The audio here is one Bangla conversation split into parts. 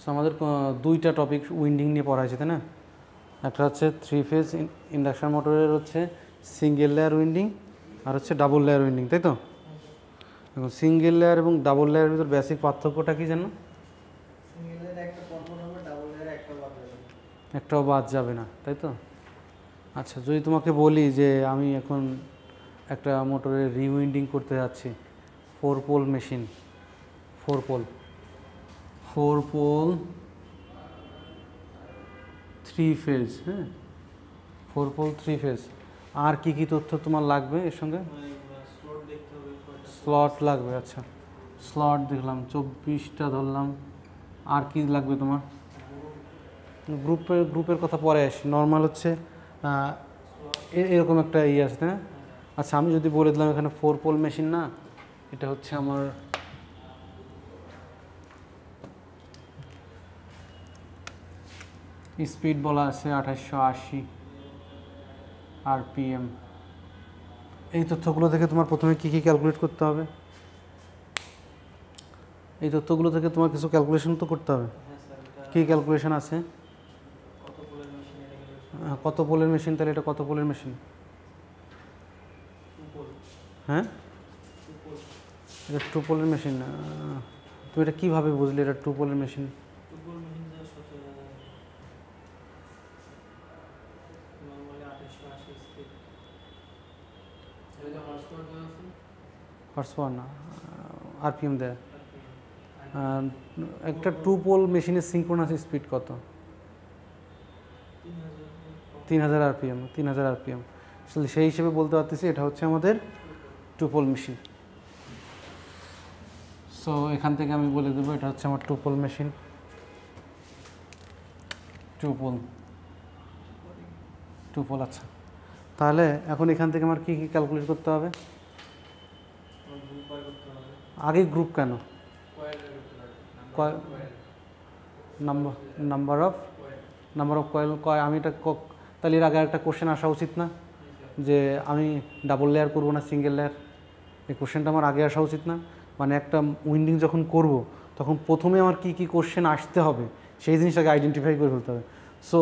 সো আমাদের দুইটা টপিক উইন্ডিং নিয়ে পড়া হয়েছে, তাই না? একটা হচ্ছে 3 ফেজ ইন্ডাকশন মোটরের হচ্ছে সিঙ্গেল লেয়ার উইন্ডিং আর হচ্ছে ডাবল লেয়ার উইন্ডিং, তাই তো? এখন সিঙ্গেল লেয়ার এবং ডাবল লেয়ারের ভিতর বেসিক পার্থক্যটা কি জানো? একটাও বাদ যাবে না, তাই তো? আচ্ছা, যদি তোমাকে বলি যে আমি এখন একটা মোটরের রিউইন্ডিং করতে যাচ্ছি, 4 পোল মেশিন, 4 পোল 3 ফেজ, হ্যাঁ, 4 পোল 3 ফেজ, আর কি কি তথ্য তোমার লাগবে এর সঙ্গে? স্লট লাগবে, আচ্ছা স্লট দেখলাম 24টা ধরলাম। আর কি লাগবে তোমার? গ্রুপের কথা পরে আসি, নর্মাল হচ্ছে এরকম একটা ইয়ে আছে, হ্যাঁ। আচ্ছা, আমি যদি বলে দিলাম এখানে 4 পোল মেশিন, না এটা হচ্ছে আমার স্পিড বলা আছে 2880 আরপিএম। এই তথ্যগুলো থেকে তোমার প্রথমে কি কি ক্যালকুলেট করতে হবে? এই তথ্যগুলো থেকে তোমার কিছু ক্যালকুলেশন তো করতে হবে। কী ক্যালকুলেশন আছে? কত পোলের মেশিন? তাহলে এটা কত পোলের মেশিন? হ্যাঁ, এটা 2 পোলের মেশিন। তুমি এটা কীভাবে বুঝলে এটা 2 পোলের মেশিন? হর্স পাওয়ার না, আরপিএম দেয়। একটা 2 পোল মেশিনের সিঙ্ক্রোনাস স্পিড কত? 3000 আরপিএম। 3000 আরপিএম, সেই হিসেবে বলতে পারতেছি এটা হচ্ছে আমাদের 2 পোল মেশিন। সো এখান থেকে আমি বলে দেবো এটা হচ্ছে আমার 2 পোল মেশিন, 2 পোল। আচ্ছা, তাহলে এখন এখান থেকে আমার কী কী ক্যালকুলেট করতে হবে? আগে গ্রুপ কেন? Number of coil. আমি এটা তাহলে এর আগে একটা কোশ্চেন আসা উচিত না যে আমি ডাবল লেয়ার করবো না সিঙ্গেল লেয়ার? এই কোশ্চেনটা আমার আগে আসা উচিত না? মানে একটা উইন্ডিং যখন করব তখন প্রথমে আমার কি কি কোশ্চেন আসতে হবে সেই জিনিসটাকে আইডেন্টিফাই করে ফেলতে হবে। সো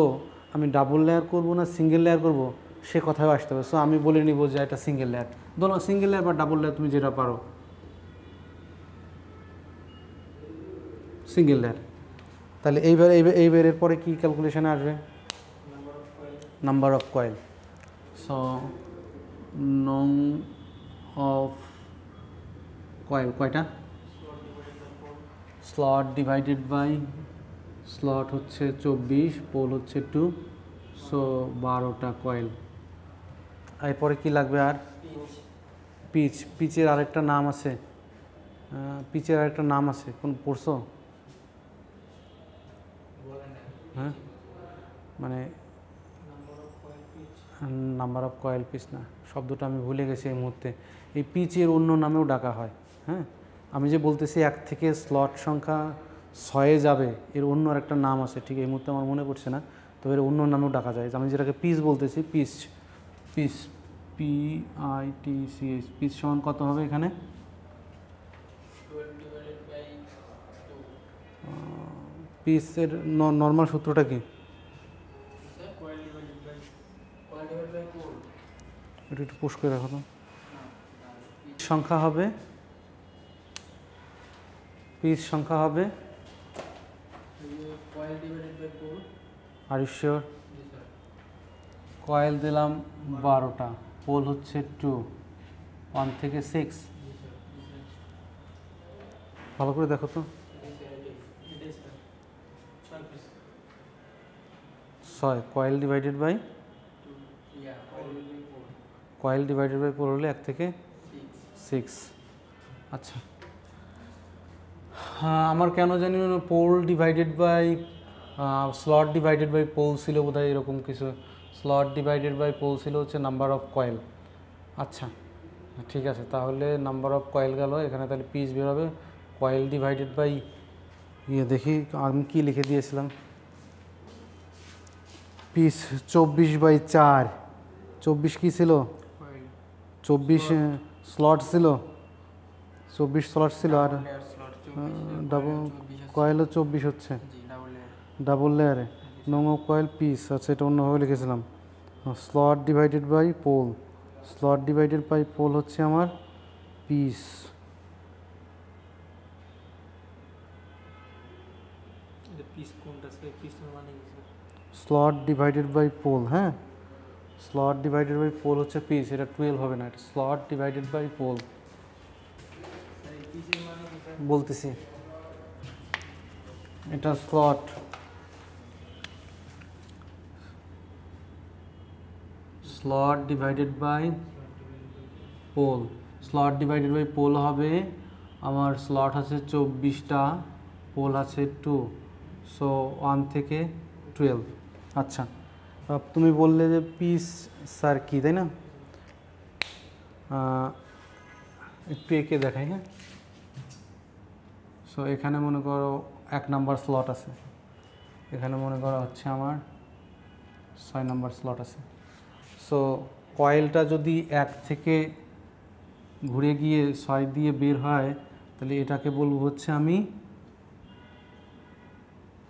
আমি ডাবল লেয়ার করবো না সিঙ্গেল লেয়ার করবো সে কথাও আসতে হবে। সো আমি বলে নিব যে এটা সিঙ্গেল লেয়ার, ধরো সিঙ্গেল লেয়ার বা ডাবল লেয়ার তুমি যেটা পারো, সিঙ্গেল লেয়ার। তাহলে এইবারের পরে কি ক্যালকুলেশনে আসবে? Number of coil. সো নং অফ কয়েল কয়টা? স্লট ডিভাইডেড বাই স্লট হচ্ছে 24, পোল হচ্ছে 2, সো 12টা কয়েল। এরপরে কি লাগবে আর? পিচের আরেকটা নাম আছে, পিচের আরেকটা নাম আছে, কোন পড়ছো? হ্যাঁ, মানে নাম্বার অফ কয়েল পিচ না, শব্দটা আমি ভুলে গেছি এই মুহূর্তে। এই পিচের অন্য নামেও ডাকা হয়, হ্যাঁ। আমি যে বলতেছি 1 থেকে স্লট সংখ্যা 6-এ যাবে, এর অন্য আরেকটা নাম আছে, ঠিক এই মুহূর্তে আমার মনে পড়ছে না, তবে এর অন্য নামেও ডাকা যায়। আমি যেটাকে পিচ বলতেছি, পিচ PITCH, পিচ সমান কত হবে এখানে? পিচের নর্মাল সূত্রটা কি? এটা একটু পুশ করে রাখো তো। সংখ্যা হবে, পিচ সংখ্যা হবে, আর ইউ শিওর? কয়েল দিলাম 12টা, পোল হচ্ছে 2, 1 থেকে 6। ভালো করে দেখো তো, 6 কয়েল ডিভাইডেড বাই পোল হলে 1 থেকে 6। আচ্ছা, হ্যাঁ, আমার কেন জানি pole divided by slot divided by pole ছিল বোধহয়, এরকম কিছু। স্লট ডিভাইডেড বাই পোল ছিল হচ্ছে নাম্বার অফ কয়েল। আচ্ছা ঠিক আছে, তাহলে নাম্বার অফ কয়েল গেল এখানে, তাহলে পিচ বেরোবে কয়েল ডিভাইডেড বাই দেখি আমি কি লিখে দিয়েছিলাম, পিচ 24/4। 24 কি ছিল? 24 স্লট ছিল, 24 স্লট ছিল, আর ডাবল কয়েলও 24 হচ্ছে। ডাবল লেয়ারে নং অফ কয়েল পিস, আচ্ছা এটা অন্যভাবে লিখেছিলাম। Slot divided by pole, slot divided by pole হচ্ছে আমার piece. Slot divided by pole, হ্যাঁ স্লট ডিভাইডেড বাই পোল হচ্ছে পিস, এটা 12 হবে না, এটা স্লট ডিভাইডেড বাই পোল বলতেছি। এটা slot, slot divided by pole, slot divided by pole হবে আমার, স্লট আছে 24টা, পোল আছে 2, সো 1 থেকে 12। আচ্ছা তুমি বললে যে পিস স্যার কি, তাই না? একটু এঁকে দেখাই, হ্যাঁ। সো এখানে মনে করো 1 নাম্বার স্লট আছে, এখানে মনে করো হচ্ছে আমার 6 নাম্বার স্লট আছে। সো কয়েলটা যদি 1 থেকে ঘুরে গিয়ে 6 দিয়ে বের হয়, তাহলে এটাকে বলবো হচ্ছে আমি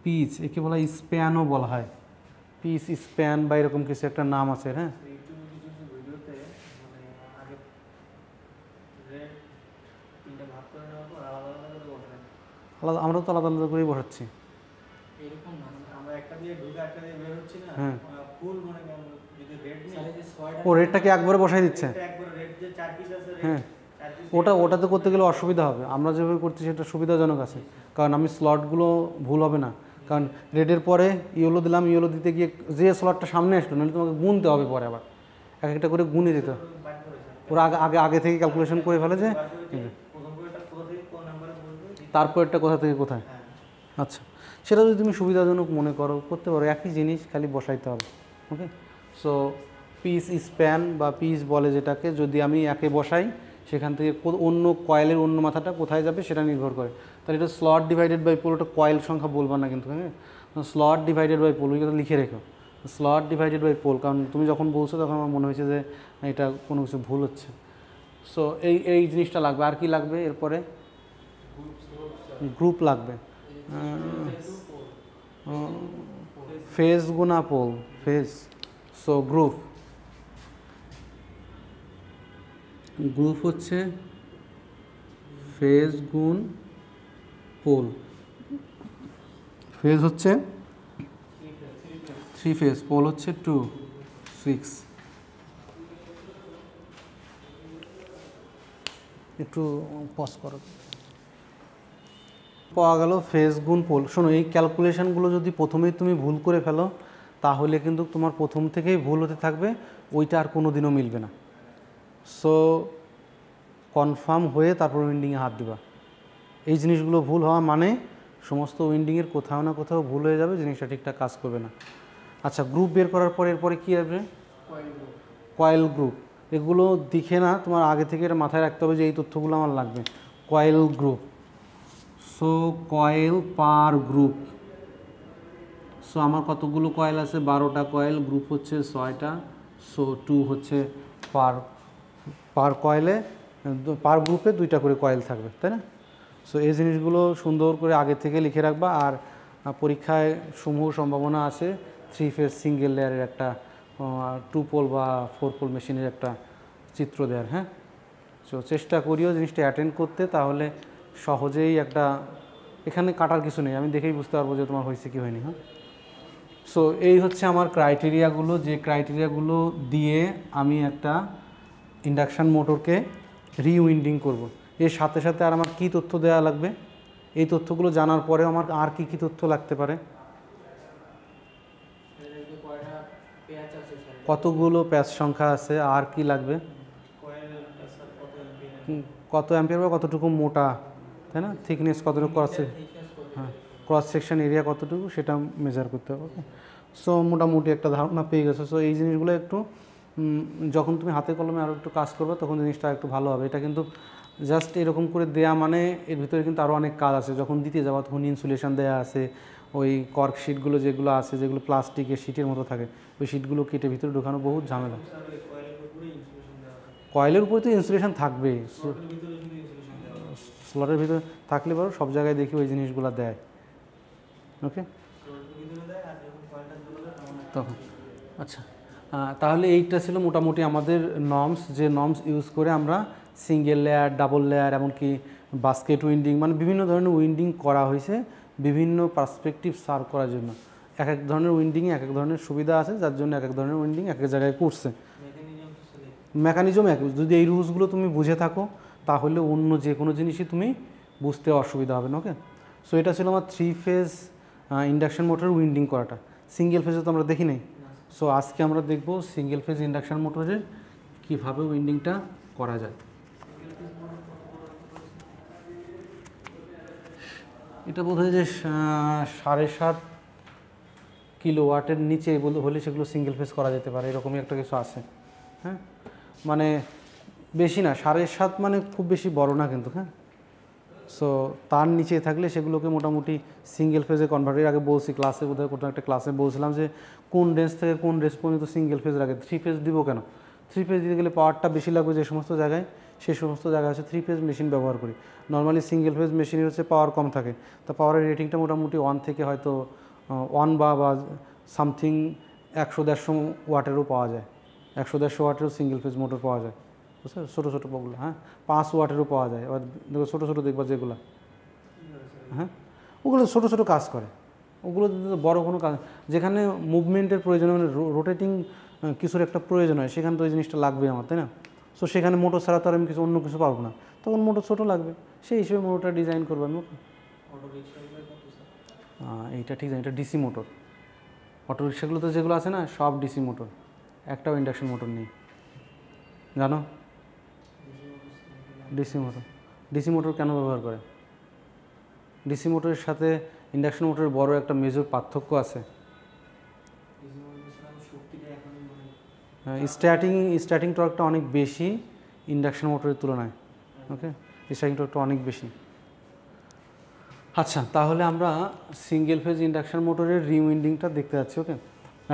পিচ, একে বলা হয় স্প্যানও বলা হয়, পিচ স্প্যান বা এরকম কিছু একটা নাম আছে, হ্যাঁ। আলাদা, আমরা তো আলাদা আলাদা করেই বসাচ্ছি, হ্যাঁ। ও রেটটাকে একবারে বসাই দিচ্ছে, হ্যাঁ। ওটাতে করতে গেলে অসুবিধা হবে, আমরা যেভাবে করছি সেটা সুবিধাজনক আছে, কারণ আমি স্লটগুলো ভুল হবে না, কারণ রেডের পরে ইয়েলো দিলাম, ইয়েলো দিতে গিয়ে যে স্লটটা সামনে আসলো নাহলে তোমাকে গুনতে হবে পরে, আবার এক একটা করে গুনে দিতে হবে। ওরা আগে থেকে ক্যালকুলেশন করে ফেলে যে তারপরটা কোথা থেকে কোথায়। আচ্ছা সেটা যদি তুমি সুবিধাজনক মনে করো করতে পারো, একই জিনিস খালি বসাইতে হবে। ওকে, সো পিস স্প্যান বা পিস বলে যেটাকে, যদি আমি একে বসাই সেখান থেকে অন্য কয়েলের অন্য মাথাটা কোথায় যাবে সেটা নির্ভর করে। তাহলে এটা স্লট ডিভাইডেড বাই পোল, ওটা কয়েল সংখ্যা বলবা না কিন্তু, হ্যাঁ। স্লট ডিভাইডেড বাই পোল, এটা লিখে রেখো, স্লট ডিভাইডেড বাই পোল, কারণ তুমি যখন বলছো তখন আমার মনে হয়েছে যে এটা কোনো কিছু ভুল হচ্ছে। সো এই জিনিসটা লাগবে। আর কি লাগবে এরপরে? গ্রুপ লাগবে, ফেজ গুণা pole, phase. So group, group হচ্ছে ফেজ গুণ পোল, ফেজ হচ্ছে 3 ফেজ, পোল হচ্ছে 2, 6। একটু পজ করো, পাওয়া গেল ফেজ গুণ পোল। শোনো, এই ক্যালকুলেশানগুলো যদি প্রথমেই তুমি ভুল করে ফেলো তাহলে কিন্তু তোমার প্রথম থেকেই ভুল হতে থাকবে, ওইটা আর কোনো দিনও মিলবে না। সো কনফার্ম হয়ে তারপর উইন্ডিংয়ে হাত দিবা। এই জিনিসগুলো ভুল হওয়া মানে সমস্ত উইন্ডিংয়ের কোথাও না কোথাও ভুল হয়ে যাবে, জিনিসটা ঠিকঠাক কাজ করবে না। আচ্ছা, গ্রুপ বের করার পর এরপরে কী আসবে? Coil group. এগুলো দেখে না, তোমার আগে থেকে এটা মাথায় রাখতে হবে যে এই তথ্যগুলো আমার লাগবে। কয়েল গ্রুপ, সো কয়েল পার গ্রুপ। সো আমার কতগুলো কয়েল আছে? 12টা কয়েল, গ্রুপ হচ্ছে 6টা, সো 2 হচ্ছে পার কয়েলে, পার গ্রুপে 2টা করে কয়েল থাকবে, তাই না? সো এই জিনিসগুলো সুন্দর করে আগে থেকে লিখে রাখবা। আর পরীক্ষায় সমূহ সম্ভাবনা আছে 3 ফেজ সিঙ্গেল লেয়ারের একটা 2 পোল বা 4 পোল মেশিনের একটা চিত্র দেওয়ার, হ্যাঁ। সো চেষ্টা করিও জিনিসটা অ্যাটেন্ড করতে, তাহলে সহজেই একটা, এখানে কাটার কিছু নেই, আমি দেখেই বুঝতে পারবো যে তোমার হয়েছে কি হয়নি, হ্যাঁ। সো এই হচ্ছে আমার ক্রাইটেরিয়াগুলো, যে ক্রাইটেরিয়াগুলো দিয়ে আমি একটা ইন্ডাকশান মোটরকে রিউইন্ডিং করব। এর সাথে সাথে আর আমার কী তথ্য দেওয়া লাগবে? এই তথ্যগুলো জানার পরে আমার আর কি তথ্য লাগতে পারে? কতগুলো প্যাচ সংখ্যা আছে, আর কি লাগবে? কত অ্যাম্পিয়ার বা কতটুকু মোটা, তাই না? থিকনেস কতটুকু, হ্যাঁ, ক্রস সেকশন এরিয়া কতটুকু সেটা মেজার করতে হবে। ওকে, সো মোটামুটি একটা ধারণা পেয়ে গেছো। সো এই জিনিসগুলো একটু যখন তুমি হাতে কলমে আরও একটু কাজ করবে তখন জিনিসটা একটু ভালো হবে। এটা কিন্তু জাস্ট এরকম করে দেয়া মানে এর ভিতরে কিন্তু আরও অনেক কাজ আছে। যখন দিতে যাওয়া তখন ইনসুলেশন দেওয়া আছে, ওই কর্ক শিটগুলো যেগুলো আছে, যেগুলো প্লাস্টিকের শিটের মতো থাকে, ওই শিটগুলো কেটে ভিতরে ঢোকানো বহুত ঝামেলা। কয়েলের উপরে তো ইনসুলেশন থাকবেই, স্লটের ভিতরে থাকলে পরে সব জায়গায় দেখি ওই জিনিসগুলো দেয়। ওকে, তখন আচ্ছা, তাহলে এইটা ছিল মোটামুটি আমাদের নর্মস, যে নর্মস ইউজ করে আমরা সিঙ্গেল লেয়ার, ডাবল লেয়ার, এমনকি বাস্কেট উইন্ডিং, মানে বিভিন্ন ধরনের উইন্ডিং করা হয়েছে বিভিন্ন পার্সপেক্টিভ সার্ভ করার জন্য। এক এক ধরনের উইন্ডিংয়ে এক এক ধরনের সুবিধা আছে, যার জন্য এক এক ধরনের উইন্ডিং এক এক জায়গায় করছে। মেকানিজম এক, যদি এই রুলসগুলো তুমি বুঝে থাকো তাহলে অন্য যে কোনো জিনিসই তুমি বুঝতে অসুবিধা হবে না। ওকে, সো এটা ছিল আমার 3 ফেজ ইন্ডাকশন মোটরের উইন্ডিং করাটা। সিঙ্গেল ফেজে তো আমরা দেখি নাই। সো আজকে আমরা দেখব সিঙ্গেল ফেজ ইন্ডাকশন মোটরের কীভাবে উইন্ডিংটা করা যায়। এটা বোধ হয় যে 7.5 কিলোওয়াটের নিচে হলে সেগুলো সিঙ্গেল ফেজ করা যেতে পারে, এরকমই একটা কিছু আছে। হ্যাঁ, মানে বেশি না, 7.5 মানে খুব বেশি বড় না কিন্তু। হ্যাঁ, সো তার নিচে থাকলে সেগুলোকে মোটামুটি সিঙ্গেল ফেজে কনভার্টের। আগে বলছি ক্লাসে, বোধহয় কোনো একটা ক্লাসে বলছিলাম যে কোন রেঞ্জ থেকে কোন রেঞ্জ পর্যন্ত সিঙ্গেল ফেজ রাখে। 3 ফেজ দিব কেন? 3 ফেজ দিতে গেলে পাওয়ারটা বেশি লাগবে যে সমস্ত জায়গায়, সেই সমস্ত জায়গায় হচ্ছে 3 ফেজ মেশিন ব্যবহার করি। নর্মালি সিঙ্গেল ফেজ মেশিনের হচ্ছে পাওয়ার কম থাকে, তো পাওয়ারের রেটিংটা মোটামুটি 1 থেকে হয়তো 1 বা সামথিং 100-150 ওয়াটেরও পাওয়া যায়। 100-150 ওয়াটেরও সিঙ্গেল ফেজ মোটর পাওয়া যায়, বুঝছো, ছোটো ছোটো ওগুলো। হ্যাঁ, 5 ওয়াটেরও পাওয়া যায়। এবার দেখো ছোটো ছোটো দেখবা যেগুলো, হ্যাঁ, ওগুলো ছোটো ছোটো কাজ করে। ওগুলো বড় কোনো কাজ, যেখানে মুভমেন্টের প্রয়োজন, মানে রোটেটিং কিছুর একটা প্রয়োজন হয়, সেখানে তো ওই জিনিসটা লাগবে আমার, তাই না? সো সেখানে মোটর ছাড়া তো আর আমি কিছু অন্য কিছু পারবো না, তখন মোটর ছোটো লাগবে, সেই হিসেবে মোটরটা ডিজাইন করবো আমি। এইটা ঠিক আছে, এটা ডিসি মোটর। অটো রিক্সাগুলোতে যেগুলো আছে না, সব ডিসি মোটর, একটাও ইন্ডাকশন মোটর নেই, জানো? ডিসি মোটর, ডিসি মোটর কেন ব্যবহার করে? ডিসি মোটরের সাথে ইন্ডাকশন মোটরের বড় একটা মেজর পার্থক্য আছে। স্টার্টিং টর্কটা অনেক বেশি ইন্ডাকশন মোটরের তুলনায়। ওকে, স্টার্টিং টর্কটা অনেক বেশি। আচ্ছা, তাহলে আমরা সিঙ্গেল ফেজ ইন্ডাকশন মোটরের রিউইন্ডিংটা দেখতে যাচ্ছি। ওকে,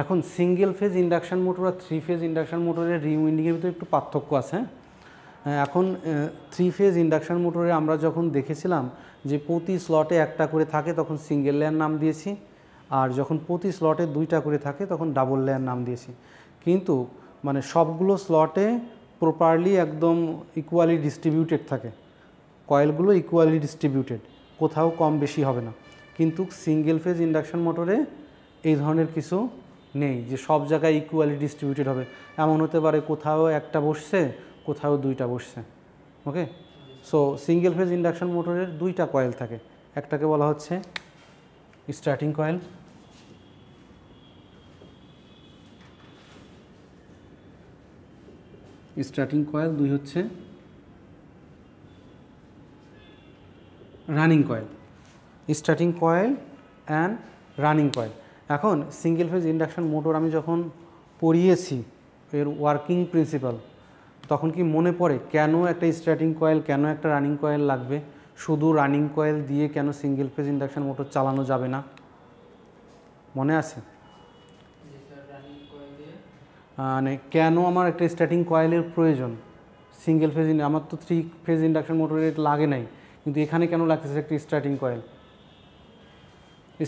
এখন সিঙ্গেল ফেজ ইন্ডাকশন মোটর আর 3 ফেজ ইন্ডাকশন মোটরের রিউইন্ডিংয়ের ভিতরে একটু পার্থক্য আছে। এখন 3 ফেজ ইন্ডাকশন মোটরে আমরা যখন দেখেছিলাম যে প্রতি স্লটে একটা করে থাকে তখন সিঙ্গেল লেয়ার নাম দিয়েছি, আর যখন প্রতি স্লটে 2টা করে থাকে তখন ডাবল লেয়ার নাম দিয়েছি। কিন্তু মানে সবগুলো স্লটে প্রপারলি একদম ইকুয়ালি ডিস্ট্রিবিউটেড থাকে, কয়েলগুলো ইকুয়ালি ডিস্ট্রিবিউটেড, কোথাও কম বেশি হবে না। কিন্তু সিঙ্গেল ফেজ ইন্ডাকশন মোটরে এই ধরনের কিছু নেই যে সব জায়গায় ইকুয়ালি ডিস্ট্রিবিউটেড হবে। এমন হতে পারে কোথাও একটা বসছে, কোথাও 2টা বসছে। ওকে, সো সিঙ্গেল ফেজ ইন্ডাকশন মোটরের 2টা কয়েল থাকে, একটাকে বলা হচ্ছে স্টার্টিং কয়েল, স্টার্টিং কয়েল, 2 হচ্ছে running coil. Starting coil and running coil. এখন সিঙ্গেল ফেজ ইন্ডাকশন মোটর আমি যখন পড়িয়েছি এর ওয়ার্কিং প্রিন্সিপাল, তখন কি মনে পড়ে কেন একটা স্টার্টিং কয়েল, কেন একটা রানিং কয়েল লাগবে? শুধু রানিং কয়েল দিয়ে কেন সিঙ্গেল ফেজ ইন্ডাকশন মোটর চালানো যাবে না? মনে আছে? মানে কেন আমার একটা স্টার্টিং কয়েলের প্রয়োজন? সিঙ্গেল ফেজ, আমার তো 3 ফেজ ইন্ডাকশন মোটরের লাগে নাই, কিন্তু এখানে কেন লাগতেছে একটা স্টার্টিং কয়েল?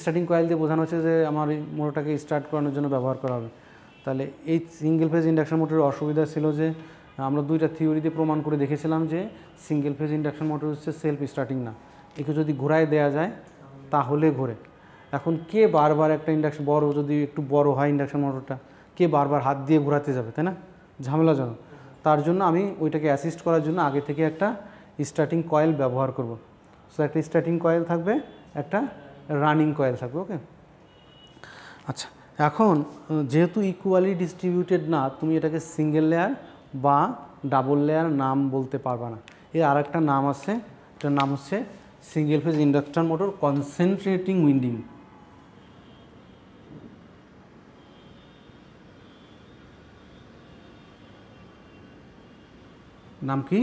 স্টার্টিং কয়েল দিয়ে বোঝানো হচ্ছে যে আমার এই মোটরটাকে স্টার্ট করানোর জন্য ব্যবহার করা হবে। তাহলে এই সিঙ্গেল ফেজ ইন্ডাকশন মোটরের অসুবিধা ছিল যে আমরা 2টা থিওরি দিয়ে প্রমাণ করে দেখেছিলাম যে সিঙ্গেল ফেজ ইন্ডাকশন মোটর হচ্ছে সেলফ স্টার্টিং না, একে যদি ঘোরায় দেওয়া যায় তাহলে ঘোরে। এখন কে বারবার একটা ইন্ডাকশন বড়, যদি একটু বড় হয় ইন্ডাকশন মোটরটা, কে বারবার হাত দিয়ে ঘোরাতে যাবে, তাই না? ঝামেলাজনক। তার জন্য আমি ওইটাকে অ্যাসিস্ট করার জন্য আগে থেকে একটা স্টার্টিং কয়েল ব্যবহার করব। সো একটা স্টার্টিং কয়েল থাকবে, একটা রানিং কয়েল থাকবে। ওকে, আচ্ছা, এখন যেহেতু ইকুয়ালি ডিস্ট্রিবিউটেড না, তুমি এটাকে সিঙ্গেল লেয়ার বা ডাবল লেয়ার নাম বলতে পারবা না। এর আর একটা নাম আছে, এটার নাম হচ্ছে single phase induction motor concentrating winding. নাম কি?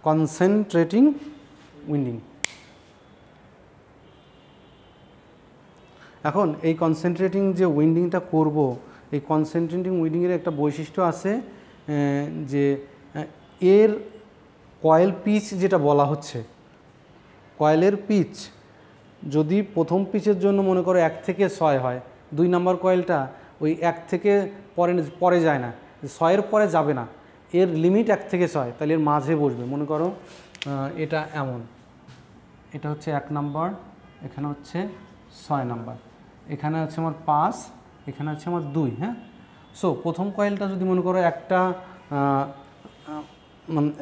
Concentrating winding. এখন এই কনসেন্ট্রেটিং যে উইন্ডিংটা করব, এই কনসেন্ট্রেটিং উইন্ডিংয়ের একটা বৈশিষ্ট্য আছে যে এর কয়েল পিচ যেটা বলা হচ্ছে, কয়েলের পিচ যদি প্রথম পিচের জন্য মনে করো 1 থেকে 6 হয়, 2 নম্বর কয়েলটা ওই 1 থেকে পরে পরে যায় না, 6-এর পরে যাবে না, এর লিমিট 1 থেকে 6, তাহলে এর মাঝে বসবে। মনে করো এটা এমন, এটা হচ্ছে 1 নাম্বার, এখানে হচ্ছে 6 নাম্বার, এখানে আছে আমার 5, এখানে আছে আমার 2। হ্যাঁ, সো প্রথম কয়েলটা যদি মনে করো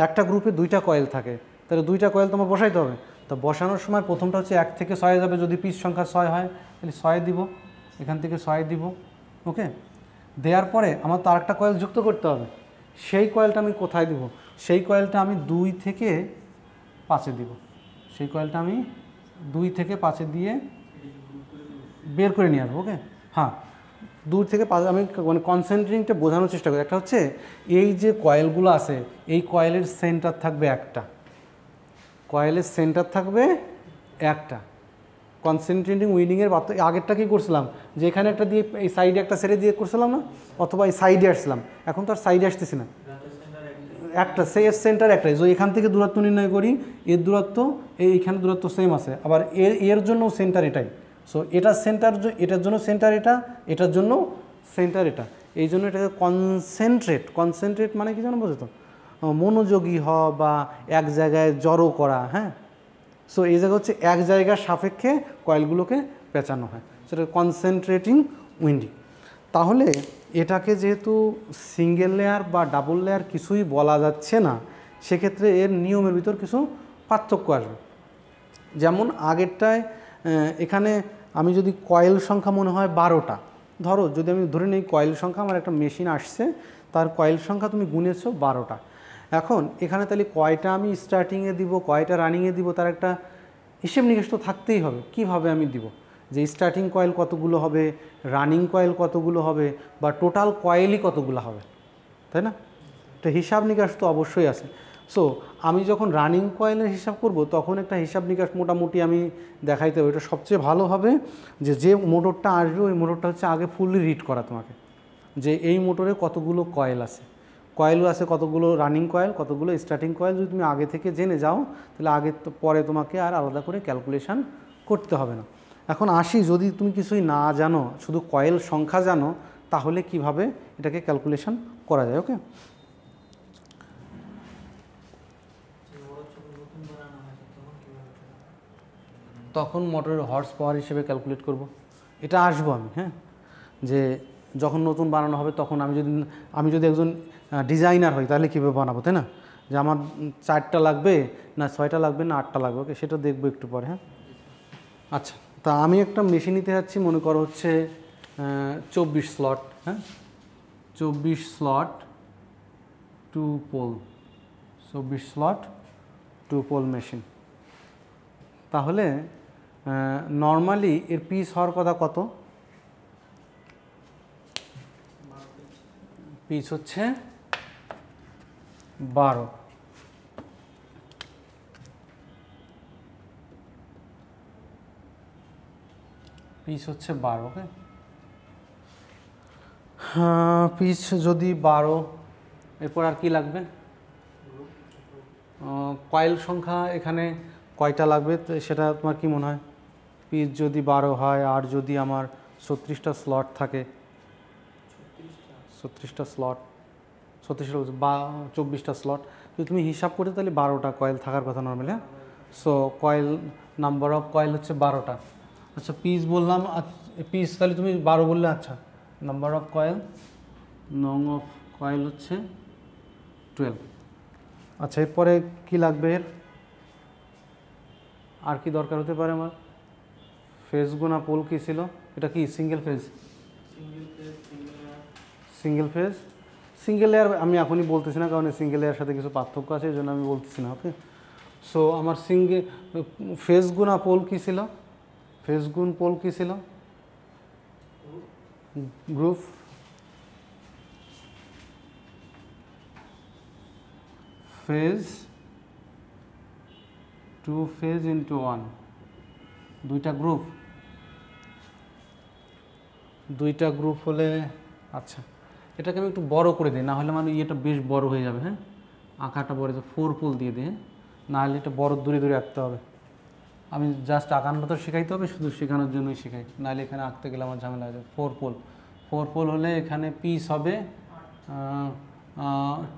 একটা গ্রুপে 2টা কয়েল থাকে, তাহলে 2টা কয়েল তোমার বসাইতে হবে। তো বসানোর সময় প্রথমটা হচ্ছে 1 থেকে 6 যাবে, যদি পিস সংখ্যা 6 হয় তাহলে 6 দিব, এখান থেকে 6 দিব। ওকে, দেওয়ার পরে আমার তো আরেকটা কয়েল যুক্ত করতে হবে, সেই কয়েলটা আমি কোথায় দিব? সেই কয়েলটা আমি 2 থেকে 5-এ দিব, সেই কয়েলটা আমি 2 থেকে 5-এ দিয়ে বের করে নিয়ে আসবো। ওকে, হ্যাঁ, 2 থেকে 5 আমি মানে কনসেন্ট্রিংটা বোঝানোর চেষ্টা করি। একটা হচ্ছে এই যে কয়েলগুলো আছে, এই কয়েলের সেন্টার থাকবে একটা, কয়েলের সেন্টার থাকবে একটা। কনসেন্ট্রেটিং উইন্ডিংয়ের আগেরটা কী করছিলাম, যে এখানে একটা দিয়ে এই সাইডে একটা ছেড়ে দিয়ে করছিলাম না, অথবা এই সাইডে আসছিলাম, এখন তো আর সাইডে আসতেছি না, একটা সেই সেন্টার একটাই। যদি এখান থেকে দূরত্ব নির্ণয় করি, এর দূরত্ব এইখানে দূরত্ব সেম আছে, আবার এর জন্য সেন্টার এটাই। সো এটা সেন্টার, এটার জন্য সেন্টার এটা, এটার জন্য সেন্টার এটা, এই জন্য এটাকে কনসেন্ট্রেট মানে কি জানো, বোঝো তো, মনোযোগী হওয়া বা এক জায়গায় জড়ো করা। হ্যাঁ, সো এই জায়গা হচ্ছে এক জায়গার সাপেক্ষে কয়েলগুলোকে পেঁচানো হয়, সেটা কনসেন্ট্রেটিং উইন্ডিং। তাহলে এটাকে যেহেতু সিঙ্গেল লেয়ার বা ডাবল লেয়ার কিছুই বলা যাচ্ছে না, সেক্ষেত্রে এর নিয়মের ভিতর কিছু পার্থক্য আসবে। যেমন আগেরটায় এখানে আমি যদি কয়েল সংখ্যা মনে হয় 12টা, ধরো যদি আমি ধরে নিই কয়েল সংখ্যা, আমার একটা মেশিন আসছে, তার কয়েল সংখ্যা তুমি গুনেছো 12টা। এখন এখানে তাহলে কয়টা আমি স্টার্টিংয়ে দিব, কয়টা রানিংয়ে দিব, তার একটা হিসেব নিকেশ তো থাকতেই হবে। কিভাবে আমি দিব, যে স্টার্টিং কয়েল কতগুলো হবে, রানিং কয়েল কতগুলো হবে, বা টোটাল কয়েলই কতগুলো হবে, তাই না? তো হিসাব নিকাশ তো অবশ্যই আছে। সো আমি যখন রানিং কয়েলের হিসাব করব, তখন একটা হিসাব নিকাশ মোটামুটি আমি দেখাইতে হবে। এটা সবচেয়ে ভালো হবে যে মোটরটা আসবে, ওই মোটরটা হচ্ছে আগে ফুললি রিড করা তোমাকে, যে এই মোটরে কতগুলো কয়েল আছে, কতগুলো রানিং কয়েল, কতগুলো স্টার্টিং কয়েল। যদি তুমি আগে থেকে জেনে যাও, তাহলে আগে তো পরে তোমাকে আর আলাদা করে ক্যালকুলেশান করতে হবে না। এখন আসি, যদি তুমি কিছুই না জানো, শুধু কয়েল সংখ্যা জানো, তাহলে কিভাবে এটাকে ক্যালকুলেশান করা যায়। ওকে, তখন মোটরের হর্স পাওয়ার হিসেবে ক্যালকুলেট করব, এটা আসবো আমি। হ্যাঁ, যে যখন নতুন বানানো হবে, তখন আমি যদি একজন ডিজাইনার হই, তাহলে কীভাবে বানাবো, তাই না? যে আমার 4টা লাগবে না 6টা লাগবে না 8টা লাগবে, ওকে, সেটা দেখবো একটু পরে। হ্যাঁ, আচ্ছা, তা আমি একটা মেশিন নিতে যাচ্ছি, মনে করো হচ্ছে 24 স্লট। হ্যাঁ, 24 slot 2 pole, 24 slot 2 pole machine. তাহলে নর্মালি এর পিস হওয়ার কথা কত? পিস হচ্ছে 12। পিস হচ্ছে 12। ওকে, পিস যদি 12, এরপর আর কি লাগবে? কয়েল সংখ্যা এখানে কয়টা লাগবে সেটা তোমার কি মনে হয়? পিস যদি 12 হয়, আর যদি আমার 36টা স্লট থাকে, 36টা স্লট, 24টা স্লট, যদি তুমি হিসাব করতে, তাহলে 12টা কয়েল থাকার কথা নর্মালি। হ্যাঁ, so coil number of coil হচ্ছে 12টা। আচ্ছা, পিস বললাম, পিস তাহলে তুমি 12 বললে, আচ্ছা, নাম্বার অফ কয়েল, নং অফ কয়েল হচ্ছে 12। আচ্ছা, এরপরে কি লাগবে? এর আর কি দরকার হতে পারে আমার? ফেজ গুণা পোল কী ছিল? এটা কি সিঙ্গেল ফেজ? সিঙ্গেল লেয়ার আমি এখনই বলতেছি না, কারণ সিঙ্গেল লেয়ার সাথে কিছু পার্থক্য আছে, এই জন্য আমি বলতেছি না। ওকে, সো আমার ফেজ গুণা পোল কী ছিল? ফেজ গুণ পোল কী ছিল? গ্রুপ। ফেজ 2 ফেজ ইন্টু 1, দুইটা গ্রুপ হলে, আচ্ছা, এটাকে আমি একটু বড় করে দিই, না হলে মানে ইয়েটা বেশ বড় হয়ে যাবে। হ্যাঁ, আঁকাটা বড়, 4 পোল দিয়ে দিই। না হলে এটা বড় দূরে দূরে আঁকতে হবে। আমি জাস্ট আঁকানোটা তো শেখাইতে হবে, শুধু শেখানোর জন্যই শেখাই, নাহলে এখানে আঁকতে গেলে আমার ঝামেলা হয়ে যাবে। 4 পোল, 4 পোল হলে এখানে পিস হবে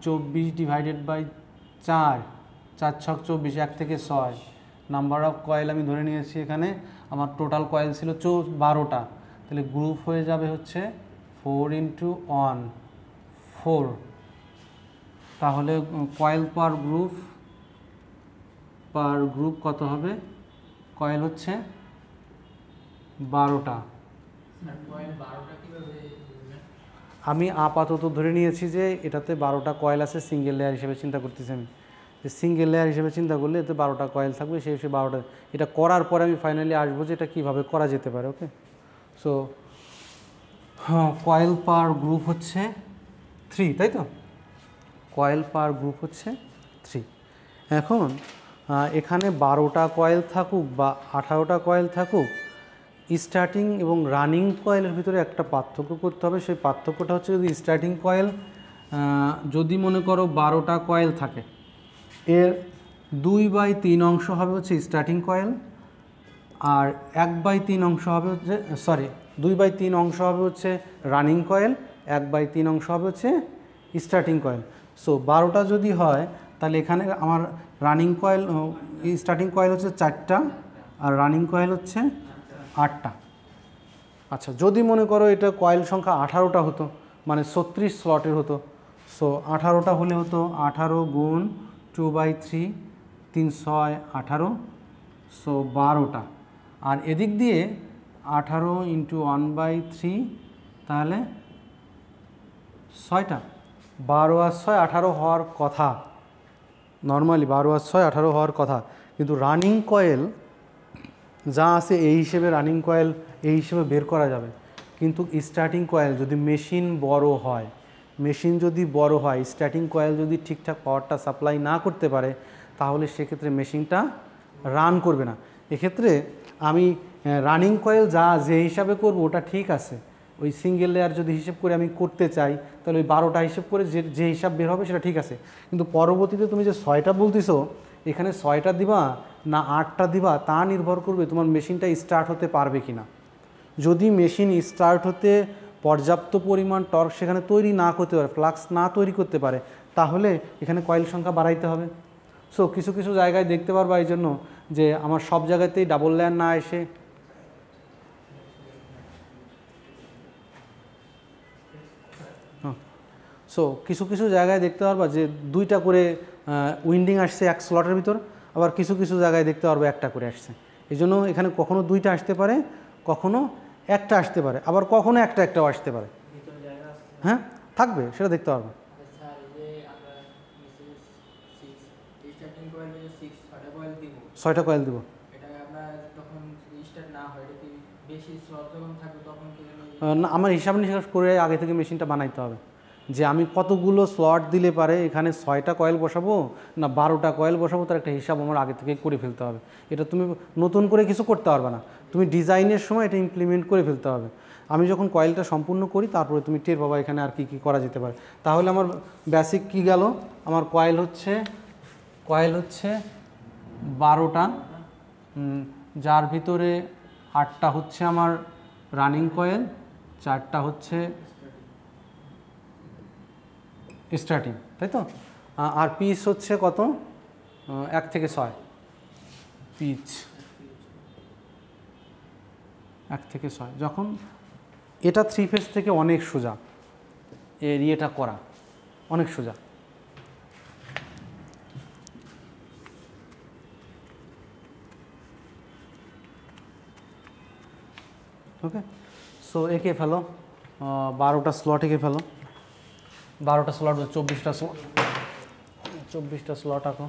24 ডিভাইডেড বাই 4, 4 ছক 24, 1 থেকে 6 নাম্বার অফ কয়েল আমি ধরে নিয়েছি এখানে আমার টোটাল কয়েল ছিল 12টা, তাহলে গ্রুপ হয়ে যাবে হচ্ছে 4 × 1 4, তাহলে কয়েল পার গ্রুপ কত হবে? কয়েল হচ্ছে 12টা। আমি আপাতত ধরে নিয়েছি যে এটাতে 12টা কয়েল আছে, সিঙ্গেল লেয়ার হিসেবে চিন্তা করতেছি আমি, যে সিঙ্গেল লেয়ার হিসেবে চিন্তা করলে এতে 12টা কয়েল থাকবে, সেই হিসেবে 12টা। এটা করার পরে আমি ফাইনালি আসবো যে এটা কীভাবে করা যেতে পারে। ওকে, সো হ্যাঁ, কয়েল পার গ্রুপ হচ্ছে 3, তাই তো? কয়েল পার গ্রুপ হচ্ছে 3। এখন এখানে 12টা কয়েল থাকুক বা 18টা কয়েল থাকুক, স্টার্টিং এবং রানিং কয়েলের ভিতরে একটা পার্থক্য করতে হবে। সেই পার্থক্যটা হচ্ছে, যদি স্টার্টিং কয়েল যদি মনে করো 12টা কয়েল থাকে, এর 2/3 অংশ হবে হচ্ছে স্টার্টিং কয়েল, আর 1/3 অংশ হবে হচ্ছে 2/3 অংশ হবে হচ্ছে রানিং কয়েল, 1/3 অংশ হবে হচ্ছে স্টার্টিং কয়েল। সো 12টা যদি হয় তাহলে এখানে আমার রানিং কয়েল স্টার্টিং কয়েল হচ্ছে 4টা আর রানিং কয়েল হচ্ছে 8টা। আচ্ছা, যদি মনে করো এটা কয়েল সংখ্যা 18টা হতো, মানে 36 স্লটের হতো, সো 18টা হলে হতো 18 গুণ 2/3, 3 6 18, সো 12টা। আর এদিক দিয়ে 18 × 1/3, তাহলে 6টা। 12 আর 6 18 হওয়ার কথা, নর্মালি 12 আর 6 18 হওয়ার কথা, কিন্তু রানিং কয়েল যা আছে এই হিসেবে রানিং কয়েল এই হিসেবে বের করা যাবে। কিন্তু স্টার্টিং কয়েল যদি মেশিন বড় হয়, স্টার্টিং কয়েল যদি ঠিকঠাক পাওয়ারটা সাপ্লাই না করতে পারে, তাহলে সেক্ষেত্রে মেশিনটা রান করবে না। এক্ষেত্রে আমি রানিং কয়েল যে হিসাবে করব ওটা ঠিক আছে, ওই সিঙ্গেল লেয়ার যদি হিসেব করে আমি করতে চাই, তাহলে ওই 12টা হিসেব করে যে হিসাব বের হবে সেটা ঠিক আছে। কিন্তু পরবর্তীতে তুমি যে 6টা বলতেছো, এখানে 6টা দিবা না 8টা দিবা, তা নির্ভর করবে তোমার মেশিনটা স্টার্ট হতে পারবে কি না। যদি মেশিন স্টার্ট হতে পর্যাপ্ত পরিমাণ টর্ক সেখানে তৈরি না করতে পারে, ফ্লাক্স না তৈরি করতে পারে, তাহলে এখানে কয়েল সংখ্যা বাড়াইতে হবে। সো কিছু কিছু জায়গায় দেখতে পারবা এই জন্য যে আমার সব জায়গাতেই ডাবল লেয়ার না এসে কিছু কিছু জায়গায় দেখতে পারবা যে 2টা করে উইন্ডিং আসছে এক স্লটের ভিতর, আবার কিছু কিছু জায়গায় দেখতে পারবো 1টা করে আসছে। এই জন্য এখানে কখনো 2টা আসতে পারে, কখনো 1টা আসতে পারে, আবার কখনো একটাও আসতে পারে। হ্যাঁ, থাকবে, সেটা দেখতে পারবো। 6টা কয়েল দিব। না, আমার হিসাব নিকাশ করে আগে থেকে মেশিনটা বানাইতে হবে যে আমি কতগুলো স্লট দিলে পারে এখানে 6টা কয়েল বসাবো না 12টা কয়েল বসাবো, তার একটা হিসাব আমার আগে থেকে করে ফেলতে হবে। এটা তুমি নতুন করে কিছু করতে পারবে না, তুমি ডিজাইনের সময় এটা ইমপ্লিমেন্ট করে ফেলতে হবে। আমি যখন কয়েলটা সম্পূর্ণ করি তারপরে তুমি টের পাবা এখানে আর কি কি করা যেতে পারে। তাহলে আমার বেসিক কি গেল, আমার কয়েল হচ্ছে 12টা, যার ভিতরে 8টা হচ্ছে আমার রানিং কয়েল, 4টা হচ্ছে স্টার্টিং, তাই তো? আর পিচ হচ্ছে কত? 1 থেকে 6 পিচ, 1 থেকে 6। যখন এটা 3 ফেজ থেকে অনেক সোজা, এর ইয়েটা করা অনেক সোজা। ওকে, সো একে ফেলো 12টা স্লট, এঁকে ফেলো 12টা স্লট, 24টা স্লট আঁকো।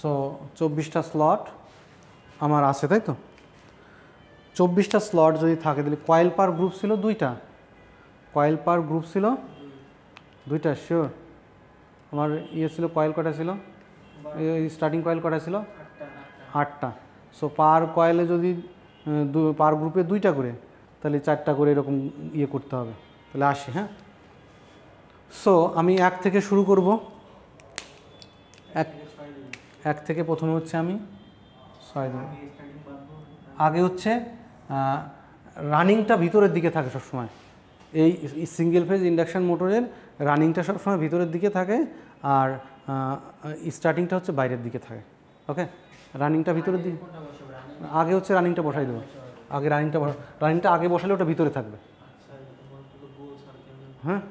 সো 24টা স্লট আমার আছে, তাই তো? 24টা স্লট যদি থাকে তাহলে কয়েল পার গ্রুপ ছিল 2টা, কয়েল পার গ্রুপ ছিল দুইটা, শিওর? আমার ইয়ে ছিল কয়েল কটা ছিল, স্টার্টিং কয়েল কটা ছিল? 8টা। সো পার কয়েলে যদি পার গ্রুপে 2টা করে, তাহলে 4টা করে এরকম ইয়ে করতে হবে, তাহলে 80। হ্যাঁ, সো আমি 1 থেকে শুরু করব। 1 থেকে প্রথমে হচ্ছে আমি 6 দেব। আগে হচ্ছে রানিংটা ভিতরের দিকে থাকে সবসময়, এই সিঙ্গেল ফেজ ইন্ডাকশান মোটরের রানিংটা সবসময় ভিতরের দিকে থাকে, আর স্টার্টিংটা হচ্ছে বাইরের দিকে থাকে। ওকে, রানিংটা ভিতরের দিকে আগে হচ্ছে রানিংটা বসাই দেবো। আগে রানিংটা আগে বসালে ওটা ভিতরে থাকবে। হ্যাঁ,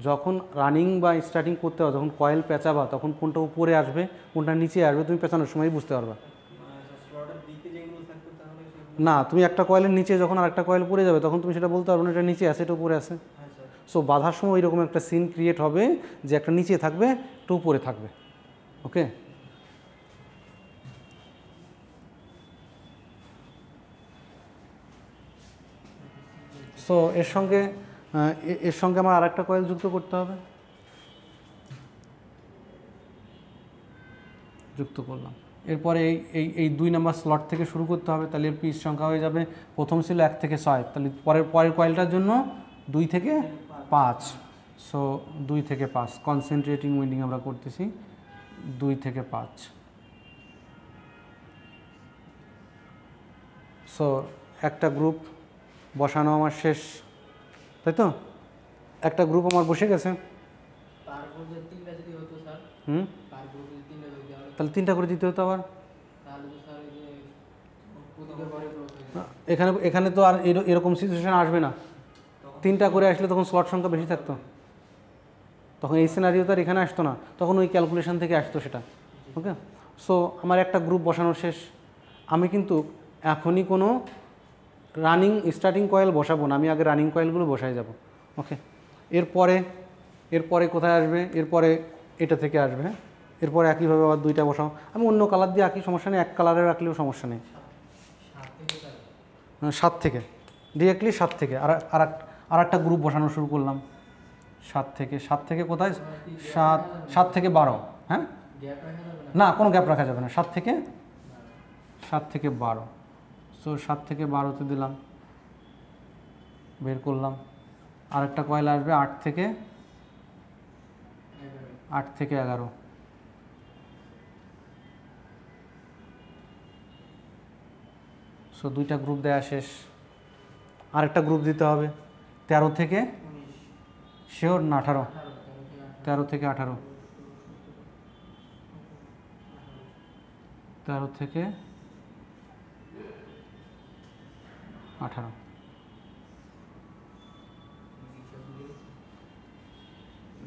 যখন রানিং বা স্টার্টিং করতে হবে, যখন কয়েল পেঁচাবা, তখন কোনটা উপরে আসবে কোনটা নিচে আসবে তুমি পেঁচানোর সময় বুঝতে পারবা। না, তুমি একটা কয়েলের নিচে যখন আরেকটা কয়েল পড়ে যাবে, তখন তুমি সেটা বলতে পারবে না এটা নিচে আছে এটা উপরে আছে। সো বাঁধার সময় এরকম একটা সিন ক্রিয়েট হবে যে একটা নিচে থাকবে একটা উপরে থাকবে। ওকে, সো এর সঙ্গে আমার আরেকটা কয়েল যুক্ত করতে হবে। যুক্ত করলাম। এরপরে এই 2 নম্বর স্লট থেকে শুরু করতে হবে, তাহলে এর পিস সংখ্যা হয়ে যাবে, প্রথম ছিল 1 থেকে 6, তাহলে পরের কয়েলটার জন্য 2 থেকে 5। সো 2 থেকে 5 কনসেন্ট্রেটিং উইন্ডিং আমরা করতেছি, 2 থেকে 5। সো একটা গ্রুপ বসানো আমার শেষ, তাই তো? একটা গ্রুপ আমার বসে গেছে। তাহলে 3টা করে দিতে হতো আবার। এখানে তো আর এরকম সিচুয়েশন আসবে না। 3টা করে আসলে তখন স্লট সংখ্যা বেশি থাকতো, তখন এই সিনারিও তো আর এখানে আসতো না, তখন ওই ক্যালকুলেশন থেকে আসতো সেটা। ওকে, সো আমার একটা গ্রুপ বসানো শেষ। আমি কিন্তু এখনই কোনো রানিং স্টার্টিং কয়েল বসাবো না, আমি আগে রানিং কয়েলগুলো বসাই যাব। ওকে, এরপরে কোথায় আসবে? এরপরে এটা থেকে আসবে। হ্যাঁ, এরপরে একইভাবে আবার 2টা বসাও। আমি অন্য কালার দিয়ে আঁকি, সমস্যা নেই, এক কালারে রাখলেও সমস্যা নেই। 7 থেকে ডিরেক্টলি 7 থেকে আর একটা গ্রুপ বসানো শুরু করলাম। 7 থেকে কোথায়? 7 থেকে 12। হ্যাঁ, না কোনো গ্যাপ রাখা যাবে না। 7 থেকে 12। সো 7 থেকে 12তে দিলাম, বের করলাম। আরেকটা কয়েল আসবে 8 থেকে 11। সো 2টা গ্রুপ দেওয়া শেষ। আরেকটা গ্রুপ দিতে হবে 13 থেকে, শিওর না 18? 13 থেকে 18, 13 থেকে 18।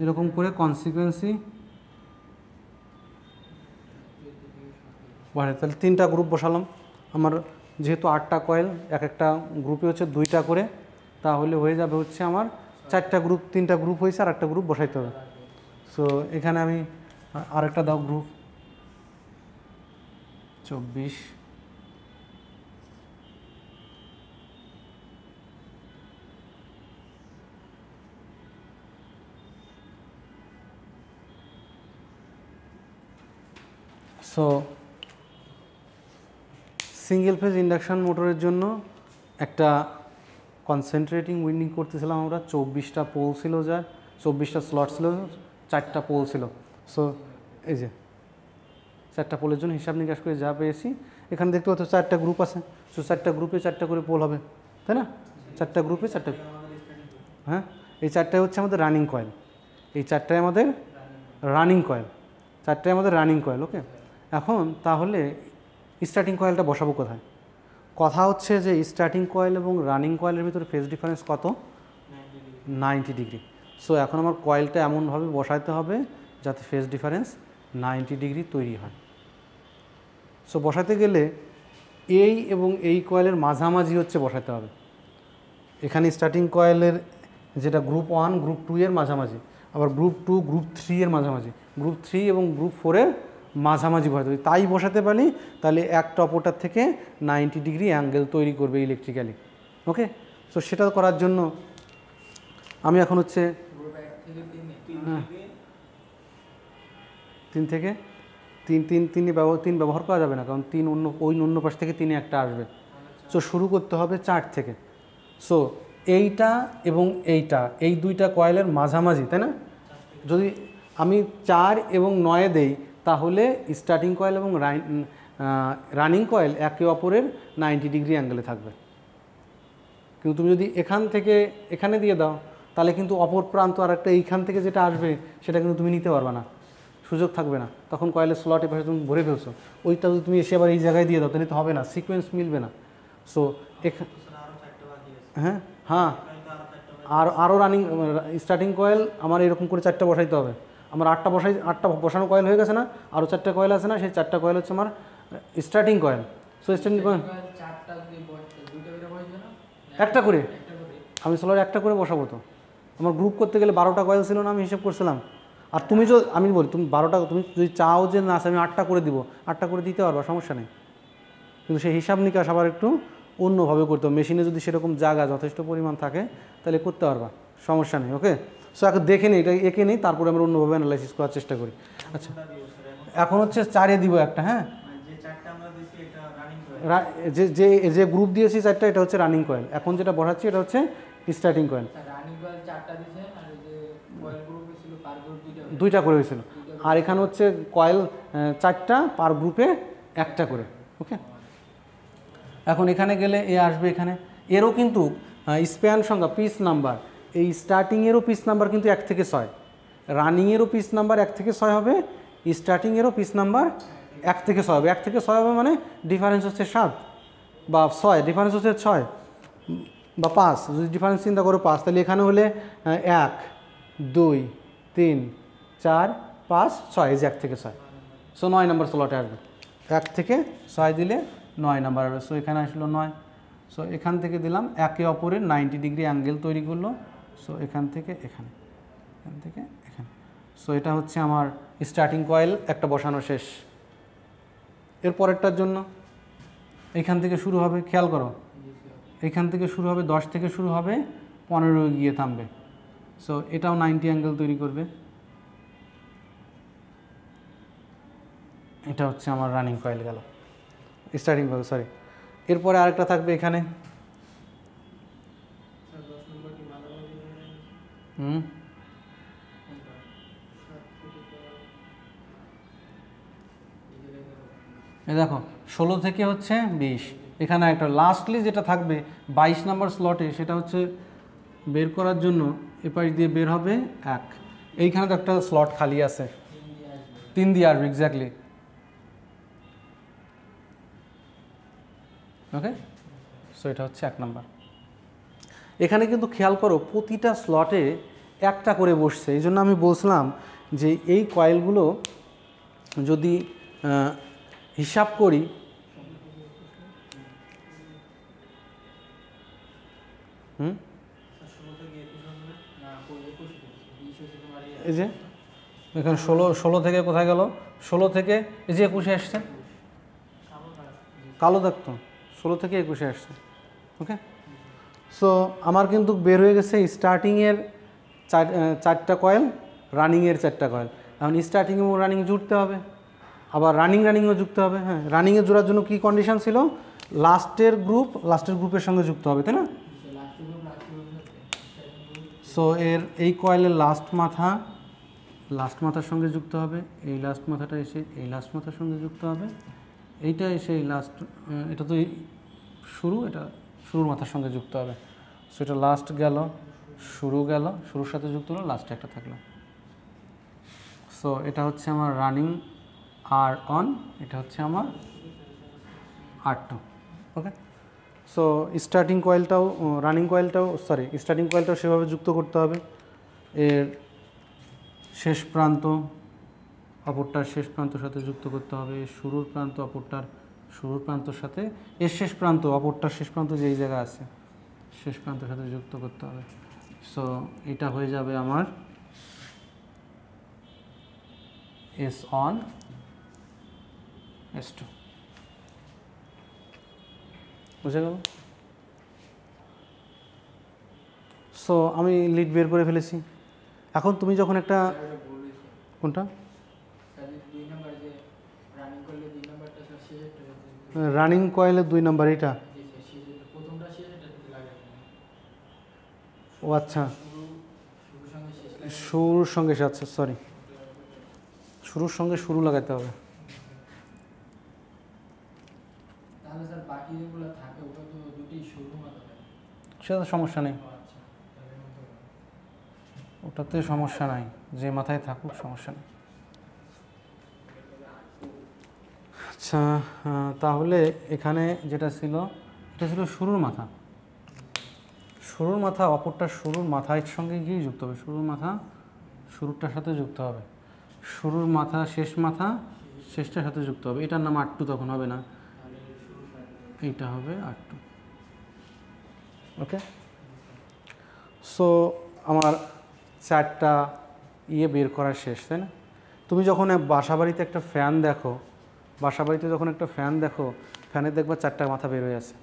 এরকম করে কনসিকুয়েন্সি বাড়ে। তাহলে 3টা গ্রুপ বসালাম। আমার যেহেতু 8টা কয়েল, একটা গ্রুপে হচ্ছে 2টা করে, তাহলে হয়ে যাবে হচ্ছে আমার 4টা গ্রুপ। 3টা গ্রুপ হয়েছে, আর একটা গ্রুপ বসাইতে হবে। সো এখানে আমি আরেকটা দাও group 24। So single phase induction মোটরের জন্য একটা কনসেন্ট্রেটিং উইন্ডিং করতেছিলাম আমরা। 24টা পোল ছিল, যার 24টা স্লট ছিল, 4টা পোল ছিল। সো এই যে 4টা পোলের জন্য হিসাব নিকাশ করে যা পেয়েছি, এখানে দেখতে পাচ্ছ 4টা গ্রুপ আছে। সো 4টা গ্রুপে 4টা করে পোল হবে, তাই না? 4টা গ্রুপে 4টা। হ্যাঁ, এই 4টাই হচ্ছে আমাদের রানিং কয়েল। এই 4টাই আমাদের রানিং কয়েল, 4টাই আমাদের রানিং কয়েল। ওকে, এখন তাহলে স্টার্টিং কয়েলটা বসাবো কোথায়? কথা হচ্ছে যে স্টার্টিং কয়েল এবং রানিং কয়েলের ভিতরে ফেজ ডিফারেন্স কত? 90 ডিগ্রি। সো এখন আমার কয়েলটা এমনভাবে বসাতে হবে যাতে ফেজ ডিফারেন্স 90 ডিগ্রি তৈরি হয়। সো বসাতে গেলে এই এবং এই কয়েলের মাঝামাঝি হচ্ছে বসাতে হবে। এখানে স্টার্টিং কয়েলের যেটা গ্রুপ 1 গ্রুপ 2 এর মাঝামাঝি, আবার গ্রুপ 2 গ্রুপ 3 এর মাঝামাঝি, গ্রুপ 3 এবং গ্রুপ 4 এর মাঝামাঝি বসাতে হবে। তাই বসাতে পারি, তাহলে একটা অপরটার থেকে 90 ডিগ্রি অ্যাঙ্গেল তৈরি করবে ইলেকট্রিক্যালি। ওকে, সো সেটা করার জন্য আমি এখন হচ্ছে 3 থেকে 3 ব্যবহার করা যাবে না, কারণ 3 অন্য পাশ থেকে 3 একটা আসবে। সো শুরু করতে হবে 4 থেকে। সো এইটা এবং এইটা, এই দুইটা কয়েলের মাঝামাঝি, তাই না? যদি আমি 4 এবং 9 দেই, তাহলে স্টার্টিং কয়েল এবং রানিং কয়েল একে অপরের 90 ডিগ্রি অ্যাঙ্গেলে থাকবে। কিন্তু তুমি যদি এখান থেকে এখানে দিয়ে দাও, তাহলে কিন্তু অপর প্রান্ত আর একটা এইখান থেকে যেটা আসবে সেটা কিন্তু তুমি নিতে পারবে না, সুযোগ থাকবে না। তখন কয়েলের স্লটে পাশে তুমি ভরে ফেলছো, ওইটা যদি তুমি এসে আবার এই জায়গায় দিয়ে দাও, তাহলে তো হবে না, সিকোয়েন্স মিলবে না। সো হ্যাঁ হ্যাঁ, আরও রানিং স্টার্টিং কয়েল আমার এরকম করে 4টা বসাইতে হবে। আমার 8টা বসানো কয়েল হয়ে গেছে না, আরও 4টা কয়েল আছে না, সেই 4টা কয়েল হচ্ছে আমার starting coil. So starting coil একটা করে, আমি সোলার একটা করে বসাবো। তো আমার গ্রুপ করতে গেলে 12টা কয়েল ছিল না, আমি হিসেব করছিলাম। আর তুমি যদি, আমি বলি তুমি 12টা, তুমি যদি চাও যে না আমি 8টা করে দিব, 8টা করে দিতে পারবা, সমস্যা নেই। কিন্তু সেই হিসাব নিকাশ আবার একটু অন্যভাবে করতে হবে। মেশিনে যদি সেরকম জায়গা যথেষ্ট পরিমাণ থাকে তাহলে করতে পারবা, সমস্যা নেই। ওকে, সো এখন দেখে নিই, এটা এঁকে নিই, তারপরে আমরা অন্যভাবে অ্যানালাইসিস করার চেষ্টা করি। আচ্ছা, এখন হচ্ছে 4-এ দিব একটা। হ্যাঁ, যে গ্রুপ দিয়েছি 4টা, এটা হচ্ছে রানিং কয়েল। এখন যেটা বসাচ্ছি এটা হচ্ছে স্টার্টিং কয়েল। 2টা করে হয়েছিল, আর এখানে হচ্ছে কয়েল 4টা, পার গ্রুপে একটা করে। ওকে, এখন এখানে গেলে এ আসবে, এখানে এরও কিন্তু স্প্যান সংখ্যা, পিস নাম্বার, এই স্টার্টিংয়েরও পিস নাম্বার কিন্তু 1 থেকে 6, রানিংয়েরও পিস নাম্বার 1 থেকে 6 হবে, স্টার্টিংয়েরও পিস নাম্বার 1 থেকে 6 হবে। 1 থেকে 6 হবে মানে ডিফারেন্স হচ্ছে 7 বা 6, ডিফারেন্স হচ্ছে 6 বা 5, যদি ডিফারেন্স চিন্তা করো 5, তাহলে এখানে হলে 1 2 3 4 5 6, এই যে 1 থেকে 6। সো 9 নম্বর স্লটে আসবে, 1 থেকে 6 দিলে 9 নাম্বার আসবে। সো এখানে আসলো 9। সো এখান থেকে দিলাম, একে অপরের 90 ডিগ্রি অ্যাঙ্গেল তৈরি করলো। সো এখান থেকে এখানে, এখান থেকে এখানে। সো এটা হচ্ছে আমার স্টার্টিং কয়েল একটা বসানো শেষ। এর পরেরটার জন্য এইখান থেকে শুরু হবে, খেয়াল করো, এইখান থেকে শুরু হবে, 10 থেকে শুরু হবে, 15 গিয়ে থামবে। সো এটাও 90 অ্যাঙ্গেল তৈরি করবে। এটা হচ্ছে আমার রানিং কয়েল গেল, স্টার্টিং কয়েল, সরি। এরপরে আরেকটা থাকবে এখানে, দেখো 16 থেকে হচ্ছে 20, এখানে একটা লাস্টলি যেটা থাকবে 22 নাম্বার স্লটে, সেটা হচ্ছে বের করার জন্য এপাশ দিয়ে বের হবে 1, এইখানে তো একটা স্লট খালি আছে, 3 দিয়ে আসবে এক্স্যাক্টলি। ওকে, সো এটা হচ্ছে 1 নাম্বার। এখানে কিন্তু খেয়াল করো প্রতিটা স্লটে একটা করে বসছে, এই জন্য আমি বলছিলাম যে এই কয়েলগুলো যদি হিসাব করি, এই যে এখানে 16 থেকে কোথায় গেল, 16 থেকে এই যে 21-এ আসছে, কালো দেখতো 16 থেকে 21-এ আসছে। ওকে, সো আমার কিন্তু বের হয়ে গেছে স্টার্টিংয়ের 4টা কয়েল, রানিংয়ের 4টা কয়েল। এখন স্টার্টিং এবং রানিং জুড়তে হবে, আবার রানিংও যুক্ত হবে। হ্যাঁ, রানিংয়ে জোড়ার জন্য কী কন্ডিশন ছিল, লাস্টের গ্রুপের সঙ্গে যুক্ত হবে, তাই না? সো এই কয়েলের লাস্ট মাথার সঙ্গে যুক্ত হবে, এই লাস্ট মাথাটা এসে এই লাস্ট মাথার সঙ্গে যুক্ত হবে, এইটা এসে এই লাস্ট, এটা তো শুরু, এটা শুরুর মাথার সঙ্গে যুক্ত হবে। সো এটা লাস্ট গেল, শুরুর সাথে যুক্ত হলো, লাস্টে একটা থাকলো। সো এটা হচ্ছে আমার রানিং R1, এটা হচ্ছে আমার R2। ওকে, সো স্টার্টিং কয়েলটাও সেভাবে যুক্ত করতে হবে। এর শেষ প্রান্ত অপরটার শেষ প্রান্তর সাথে যুক্ত করতে হবে, শুরুর প্রান্ত অপরটার শুরুর প্রান্তর সাথে, এর শেষ প্রান্ত অপরটার শেষ প্রান্ত যেই জায়গা আছে শেষ প্রান্তের সাথে যুক্ত করতে হবে। সো এটা হয়ে যাবে আমার S1 S2, বুঝে গেল? সো আমি লিড বের করে ফেলেছি। এখন তুমি যখন একটা কোনটা রানিং কয়েলের 2 নাম্বার এটা, ও আচ্ছা শুরুর সঙ্গে, আচ্ছা সরি, শুরুর সঙ্গে শুরু লাগাতে হবে। সেটা সমস্যা নেই, ওটাতে সমস্যা নাই, যে মাথায় থাকুক সমস্যা নেই। আচ্ছা তাহলে এখানে যেটা ছিল এটা ছিল শুরুর মাথা, শুরুর মাথা অপরটা শুরুর মাথার সঙ্গে গিয়ে যুক্ত হবে, শুরুর মাথা শুরুরটার সাথে যুক্ত হবে, শুরুর মাথা শেষ মাথা শেষটার সাথে যুক্ত হবে। এটার নাম R2 তখন হবে না, এইটা হবে R2। ওকে, সো আমার 4টা বের করা শেষ, তাই না? তুমি যখন বাসাবাড়িতে একটা ফ্যান দেখো, বাসাবাড়িতে যখন একটা ফ্যান দেখো, ফ্যানের দেখবা 4টা মাথা বের হয়ে আছে।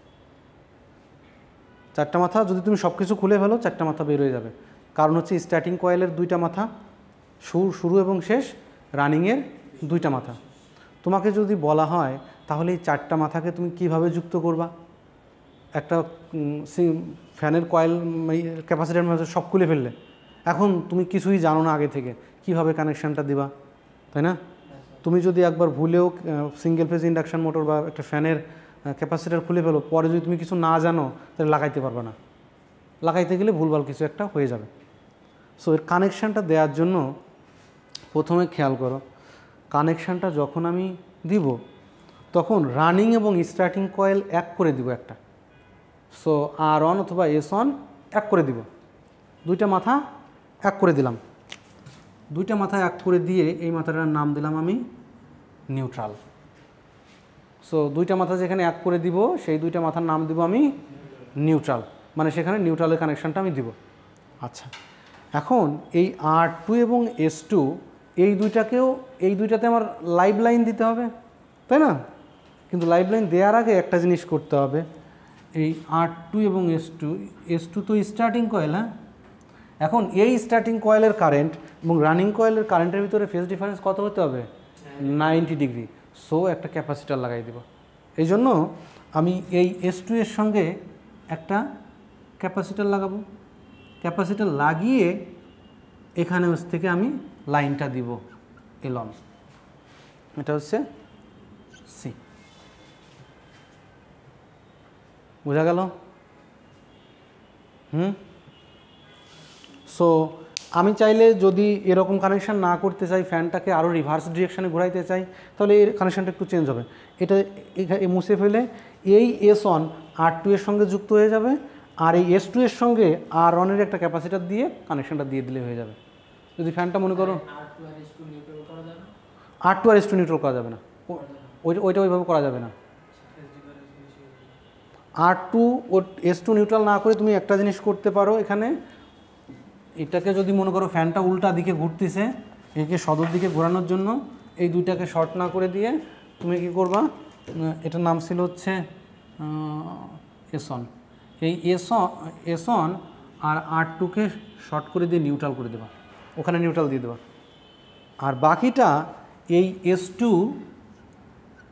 4টা মাথা যদি তুমি সব কিছু খুলে ফেলো 4টা মাথা বের হয়ে যাবে, কারণ হচ্ছে স্টার্টিং কয়েলের 2টা মাথা, শুরু এবং শেষ, রানিংয়ের 2টা মাথা। তোমাকে যদি বলা হয় তাহলে এই 4টা মাথাকে তুমি কিভাবে যুক্ত করবা? একটা ফ্যানের কয়েল ক্যাপাসিটার মাঝে সব খুলে ফেললে, এখন তুমি কিছুই জানো না আগে থেকে, কিভাবে কানেকশানটা দিবা, তাই না? তুমি যদি একবার ভুলেও সিঙ্গেল ফেজ ইন্ডাকশান মোটর বা একটা ফ্যানের ক্যাপাসিটার খুলে ফেলো, পরে যদি তুমি কিছু না জানো তাহলে লাগাইতে পারবে না, লাগাইতে গেলে ভুলভাল কিছু একটা হয়ে যাবে। সো এর কানেকশানটা দেওয়ার জন্য প্রথমে খেয়াল করো, কানেকশানটা যখন আমি দিব তখন রানিং এবং স্টার্টিং কয়েল এক করে দিব একটা। সো R1 অথবা S1 এক করে দিব, 2টা মাথা এক করে দিলাম, 2টা মাথা এক করে দিয়ে এই মাথাটার নাম দিলাম আমি নিউট্রাল। সো 2টা মাথা যেখানে এক করে দিব সেই 2টা মাথার নাম দিব আমি নিউট্রাল, মানে সেখানে নিউট্রালের কানেকশানটা আমি দিব। আচ্ছা, এখন এই R2 এবং S2 এই দুইটাতে আমার লাইভ লাইন দিতে হবে, তাই না? কিন্তু লাইভ লাইন দেওয়ার আগে একটা জিনিস করতে হবে, এই R2 এবং S2 তো স্টার্টিং কয়েল, হ্যাঁ? এখন এই স্টার্টিং কয়েলের কারেন্ট এবং রানিং কয়েলের কারেন্টের ভিতরে ফেজ ডিফারেন্স কত হতে হবে? 90 ডিগ্রি। সো একটা ক্যাপাসিটার লাগাই দেব। এই জন্য আমি এই S2 এর সঙ্গে একটা ক্যাপাসিটার লাগাবো, ক্যাপাসিটার লাগিয়ে এখানে থেকে আমি লাইনটা দিব এলন, এটা হচ্ছে সি। বোঝা গেল? সো আমি চাইলে যদি এরকম কানেকশান না করতে চাই, ফ্যানটাকে আরও রিভার্স ডিরেকশানে ঘোরাইতে চাই, তাহলে এর কানেকশানটা একটু চেঞ্জ হবে। এটা মুছে ফেলে এই S1 R2 এর সঙ্গে যুক্ত হয়ে যাবে, আর এই S2 এর সঙ্গে R1 এর একটা ক্যাপাসিটার দিয়ে কানেকশানটা দিয়ে দিলে হয়ে যাবে। যদি ফ্যানটা মনে করো R2 আর S2 নিউট্রাল করা যাবে না, ওইটা ওইভাবে করা যাবে না। R2 ও S2 নিউট্রাল না করে তুমি একটা জিনিস করতে পারো, এখানে এটাকে যদি মনে করো ফ্যানটা উল্টা দিকে ঘুরতেছে, একে সদর দিকে ঘোরানোর জন্য এই দুইটাকে শর্ট না করে দিয়ে তুমি কি করবা, এটার নাম ছিল হচ্ছে S1, এই S1 আর R2কে শর্ট করে দিয়ে নিউট্রাল করে দেবা, ওখানে নিউট্রাল দিয়ে দেবা। আর বাকিটা এই S2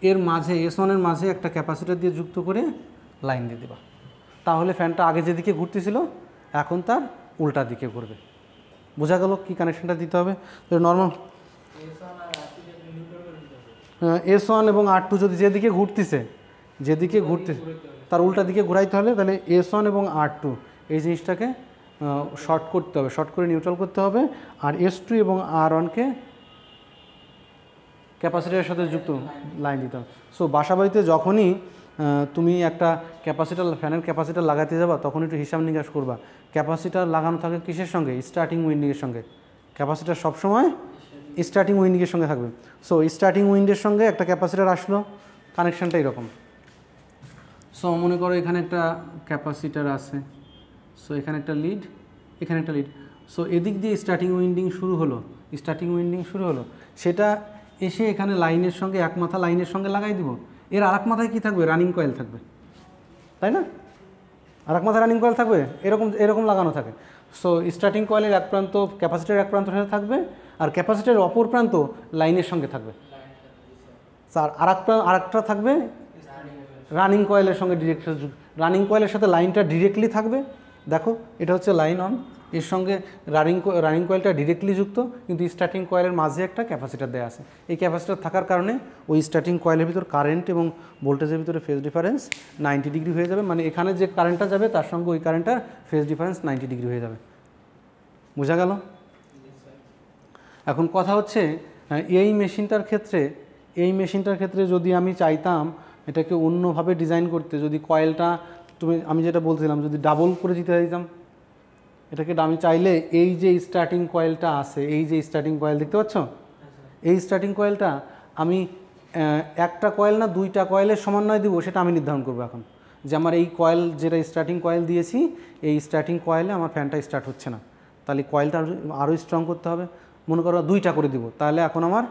এর মাঝে, S1 এর মাঝে একটা ক্যাপাসিটার দিয়ে যুক্ত করে লাইন দিয়ে দেবা। তাহলে ফ্যানটা আগে যেদিকে ঘুরতেছিল এখন তার উল্টা দিকে ঘুরবে। বোঝা গেল কি কানেকশানটা দিতে হবে? তো নর্মাল S1 এবং R2 যদি যেদিকে ঘুরতেছে তার উল্টা দিকে ঘুরাইতে হলে তাহলে S1 এবং R2 এই জিনিসটাকে শর্ট করতে হবে, শর্ট করে নিউট্রাল করতে হবে। আর S2 এবং R1কে ক্যাপাসিটারের সাথে যুক্ত লাইন দিতে হবে। সো বাসাবাড়িতে যখনই তুমি একটা ফ্যানের ক্যাপাসিটার লাগাতে যাবা তখন একটু হিসাব নিকাশ করবা, ক্যাপাসিটার লাগানো থাকে কিসের সঙ্গে? স্টার্টিং উইন্ডিংয়ের সঙ্গে। ক্যাপাসিটার সবসময় স্টার্টিং উইন্ডিংয়ের সঙ্গে থাকবে। সো স্টার্টিং উইন্ডের সঙ্গে একটা ক্যাপাসিটার আসলো, কানেকশানটা এরকম। সো মনে করো এখানে একটা ক্যাপাসিটার আছে, সো এখানে একটা লিড, এখানে একটা লিড। সো এদিক দিয়ে স্টার্টিং উইন্ডিং শুরু হলো, সেটা এসে এখানে লাইনের সঙ্গে এক মাথা লাইনের সঙ্গে লাগাই দিব। এর আরেক মাথায় কী থাকবে? রানিং কয়েল থাকবে, তাই না? আরেক মাথায় রানিং কয়েল থাকবে, এরকম লাগানো থাকে। সো স্টার্টিং কয়েলের এক প্রান্ত ক্যাপাসিটার এক প্রান্তের সাথে থাকবে, আর ক্যাপাসিটারের অপর প্রান্ত লাইনের সঙ্গে থাকবে। আর আরেকটা থাকবে রানিং কয়েলের সঙ্গে ডিরেক্ট, রানিং কয়েলের সাথে লাইনটা ডিরেক্টলি থাকবে। দেখো এটা হচ্ছে লাইন অন, এর সঙ্গে রানিং কয়েলটা ডিরেক্টলি যুক্ত, কিন্তু স্টার্টিং কয়েলের মাঝে একটা ক্যাপাসিটার দেওয়া আছে। এই ক্যাপাসিটার থাকার কারণে ওই স্টার্টিং কয়েলের ভিতর কারেন্ট এবং ভোল্টেজের ভিতরে ফেজ ডিফারেন্স 90 ডিগ্রি হয়ে যাবে। মানে এখানে যে কারেন্টটা যাবে তার সঙ্গে ওই কারেন্টটার ফেজ ডিফারেন্স 90 ডিগ্রি হয়ে যাবে। বোঝা গেল? এখন কথা হচ্ছে এই মেশিনটার ক্ষেত্রে যদি আমি চাইতাম এটাকে অন্যভাবে ডিজাইন করতে, যদি কয়েলটা আমি যেটা বলছিলাম যদি ডাবল করে দিতে দিতাম এটাকে, আমি চাইলে এই যে স্টার্টিং কয়েলটা আছে, এই যে স্টার্টিং কয়েল দেখতে পাচ্ছ, এই স্টার্টিং কয়েলটা আমি একটা কয়েল না দুইটা কয়েলের সমন্বয় দিব সেটা আমি নির্ধারণ করবো এখন, যে আমার এই কয়েল যেটা স্টার্টিং কয়েল দিয়েছি এই স্টার্টিং কয়েলে আমার ফ্যানটা স্টার্ট হচ্ছে না, তাহলে কয়েলটা আরও স্ট্রং করতে হবে। মনে করো দুইটা করে দিব, তাহলে এখন আমার